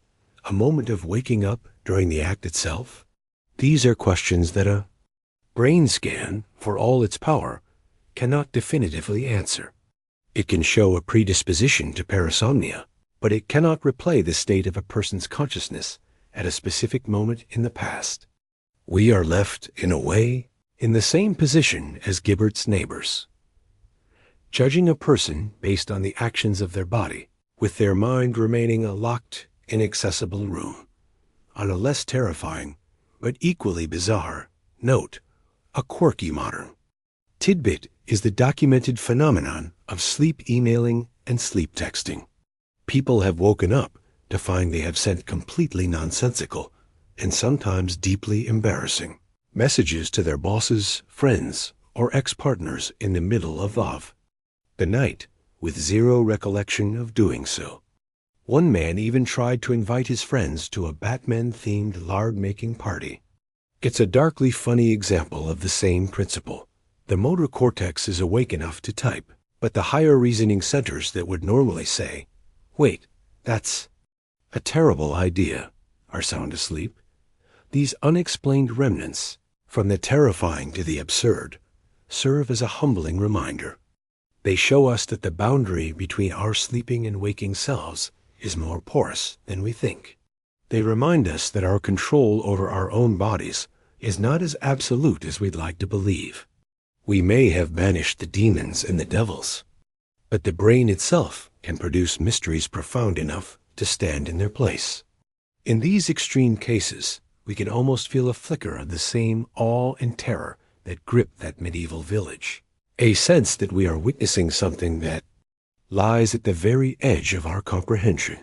a moment of waking up during the act itself? These are questions that a brain scan, for all its power, cannot definitively answer. It can show a predisposition to parasomnia, but it cannot replay the state of a person's consciousness at a specific moment in the past. We are left, in a way, in the same position as Gibbert's neighbors, judging a person based on the actions of their body, with their mind remaining a locked, inaccessible room. On a less terrifying, but equally bizarre, note, a quirky modern tidbit is the documented phenomenon of sleep emailing and sleep texting. People have woken up to find they have sent completely nonsensical and sometimes deeply embarrassing messages to their bosses, friends, or ex-partners in the middle of the night, with zero recollection of doing so. One man even tried to invite his friends to a Batman-themed lard-making party. It's a darkly funny example of the same principle. The motor cortex is awake enough to type, but the higher reasoning centers that would normally say, "Wait, that's a terrible idea," are sound asleep. These unexplained remnants, from the terrifying to the absurd, serve as a humbling reminder. They show us that the boundary between our sleeping and waking selves is more porous than we think. They remind us that our control over our own bodies is not as absolute as we'd like to believe. We may have banished the demons and the devils, but the brain itself can produce mysteries profound enough to stand in their place. In these extreme cases, we can almost feel a flicker of the same awe and terror that gripped that medieval village, a sense that we are witnessing something that lies at the very edge of our comprehension.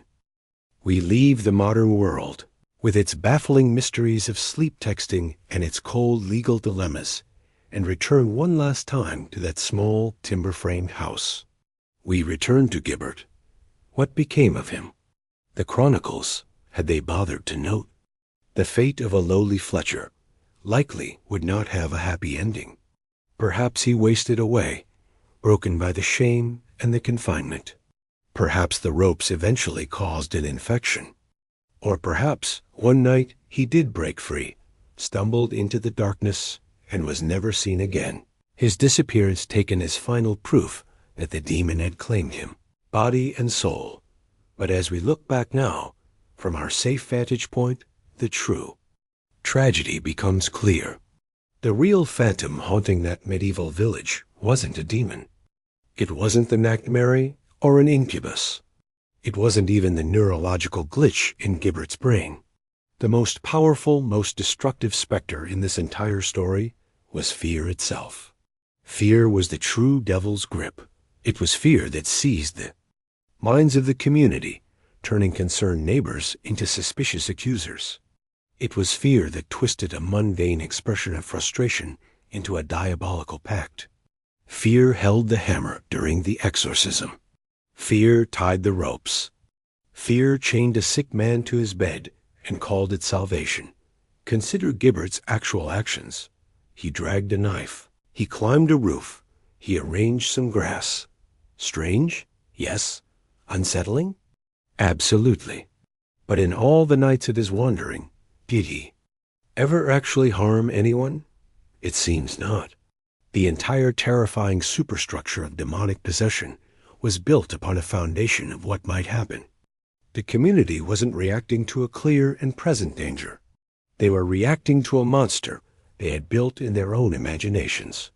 We leave the modern world, with its baffling mysteries of sleep texting and its cold legal dilemmas, and return one last time to that small timber-framed house. We return to Gibbert. What became of him? The chronicles, had they bothered to note the fate of a lowly Fletcher, likely would not have a happy ending. Perhaps he wasted away, broken by the shame and the confinement. Perhaps the ropes eventually caused an infection. Or perhaps one night he did break free, stumbled into the darkness, and was never seen again. His disappearance taken as final proof that the demon had claimed him, body and soul. But as we look back now, from our safe vantage point, the true tragedy becomes clear. The real phantom haunting that medieval village wasn't a demon. It wasn't the nightmare or an incubus. It wasn't even the neurological glitch in Gibbert's brain. The most powerful, most destructive specter in this entire story was fear itself. Fear was the true devil's grip. It was fear that seized the minds of the community, turning concerned neighbors into suspicious accusers. It was fear that twisted a mundane expression of frustration into a diabolical pact. Fear held the hammer during the exorcism. Fear tied the ropes. Fear chained a sick man to his bed and called it salvation. Consider Gibbert's actual actions. He dragged a knife. He climbed a roof. He arranged some grass. Strange? Yes. Unsettling? Absolutely. But in all the nights of his wandering, did he ever actually harm anyone? It seems not. The entire terrifying superstructure of demonic possession was built upon a foundation of what might happen. The community wasn't reacting to a clear and present danger. They were reacting to a monster they had built in their own imaginations.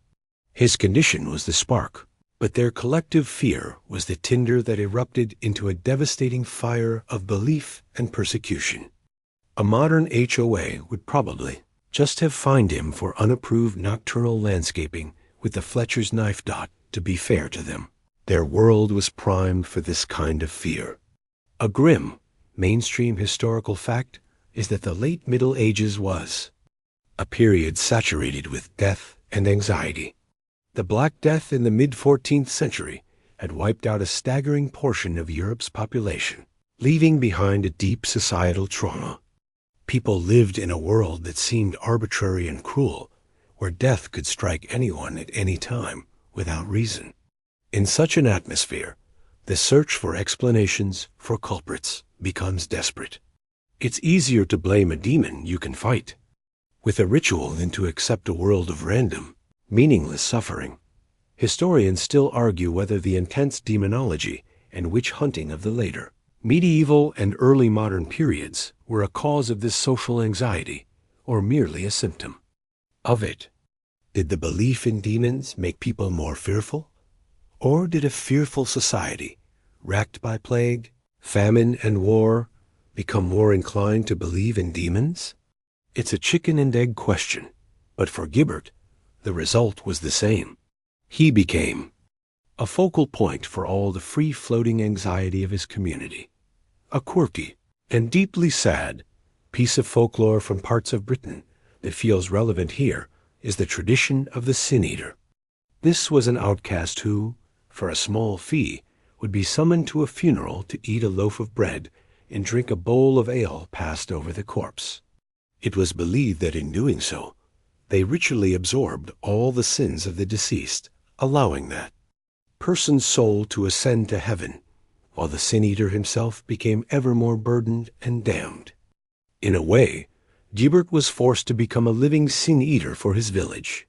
His condition was the spark, but their collective fear was the tinder that erupted into a devastating fire of belief and persecution. A modern HOA would probably just have fined him for unapproved nocturnal landscaping with the Fletcher's knife dot, to be fair to them. Their world was primed for this kind of fear. A grim, mainstream historical fact is that the late Middle Ages was a period saturated with death and anxiety. The Black Death in the mid-14th century had wiped out a staggering portion of Europe's population, leaving behind a deep societal trauma. People lived in a world that seemed arbitrary and cruel, where death could strike anyone at any time without reason. In such an atmosphere, the search for explanations, for culprits, becomes desperate. It's easier to blame a demon you can fight with a ritual than to accept a world of random, meaningless suffering. Historians still argue whether the intense demonology and witch hunting of the later medieval and early modern periods were a cause of this social anxiety, or merely a symptom of it. Did the belief in demons make people more fearful? Or did a fearful society, racked by plague, famine, and war, become more inclined to believe in demons? It's a chicken and egg question, but for Gibbert, the result was the same. He became a focal point for all the free-floating anxiety of his community. A quirky and deeply sad piece of folklore from parts of Britain that feels relevant here is the tradition of the Sin Eater. This was an outcast who, for a small fee, would be summoned to a funeral to eat a loaf of bread and drink a bowl of ale passed over the corpse. It was believed that in doing so, they ritually absorbed all the sins of the deceased, allowing that person's soul to ascend to heaven, while the Sin Eater himself became ever more burdened and damned. In a way, Gibbert was forced to become a living Sin Eater for his village.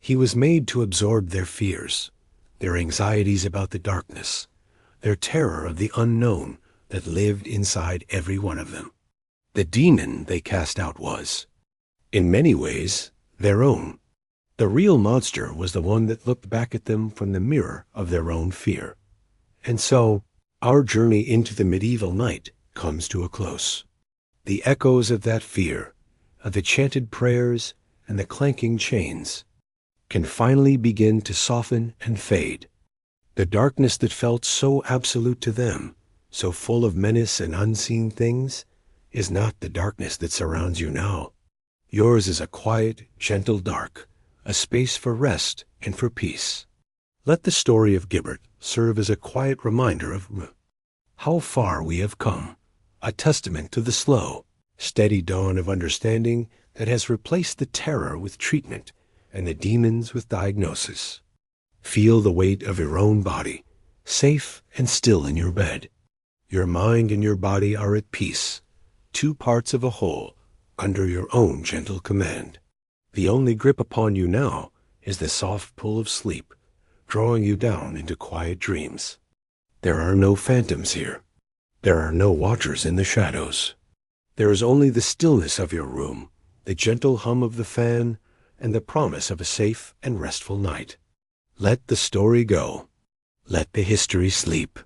He was made to absorb their fears, their anxieties about the darkness, their terror of the unknown that lived inside every one of them. The demon they cast out was, in many ways, their own. The real monster was the one that looked back at them from the mirror of their own fear. And so, our journey into the medieval night comes to a close. The echoes of that fear, of the chanted prayers and the clanking chains, can finally begin to soften and fade. The darkness that felt so absolute to them, so full of menace and unseen things, is not the darkness that surrounds you now. Yours is a quiet, gentle dark, a space for rest and for peace. Let the story of Gibbert serve as a quiet reminder of how far we have come, a testament to the slow, steady dawn of understanding that has replaced the terror with treatment and the demons with diagnosis. Feel the weight of your own body, safe and still in your bed. Your mind and your body are at peace, two parts of a whole, under your own gentle command. The only grip upon you now is the soft pull of sleep, drawing you down into quiet dreams. There are no phantoms here. There are no watchers in the shadows. There is only the stillness of your room, the gentle hum of the fan, and the promise of a safe and restful night. Let the story go. Let the history sleep.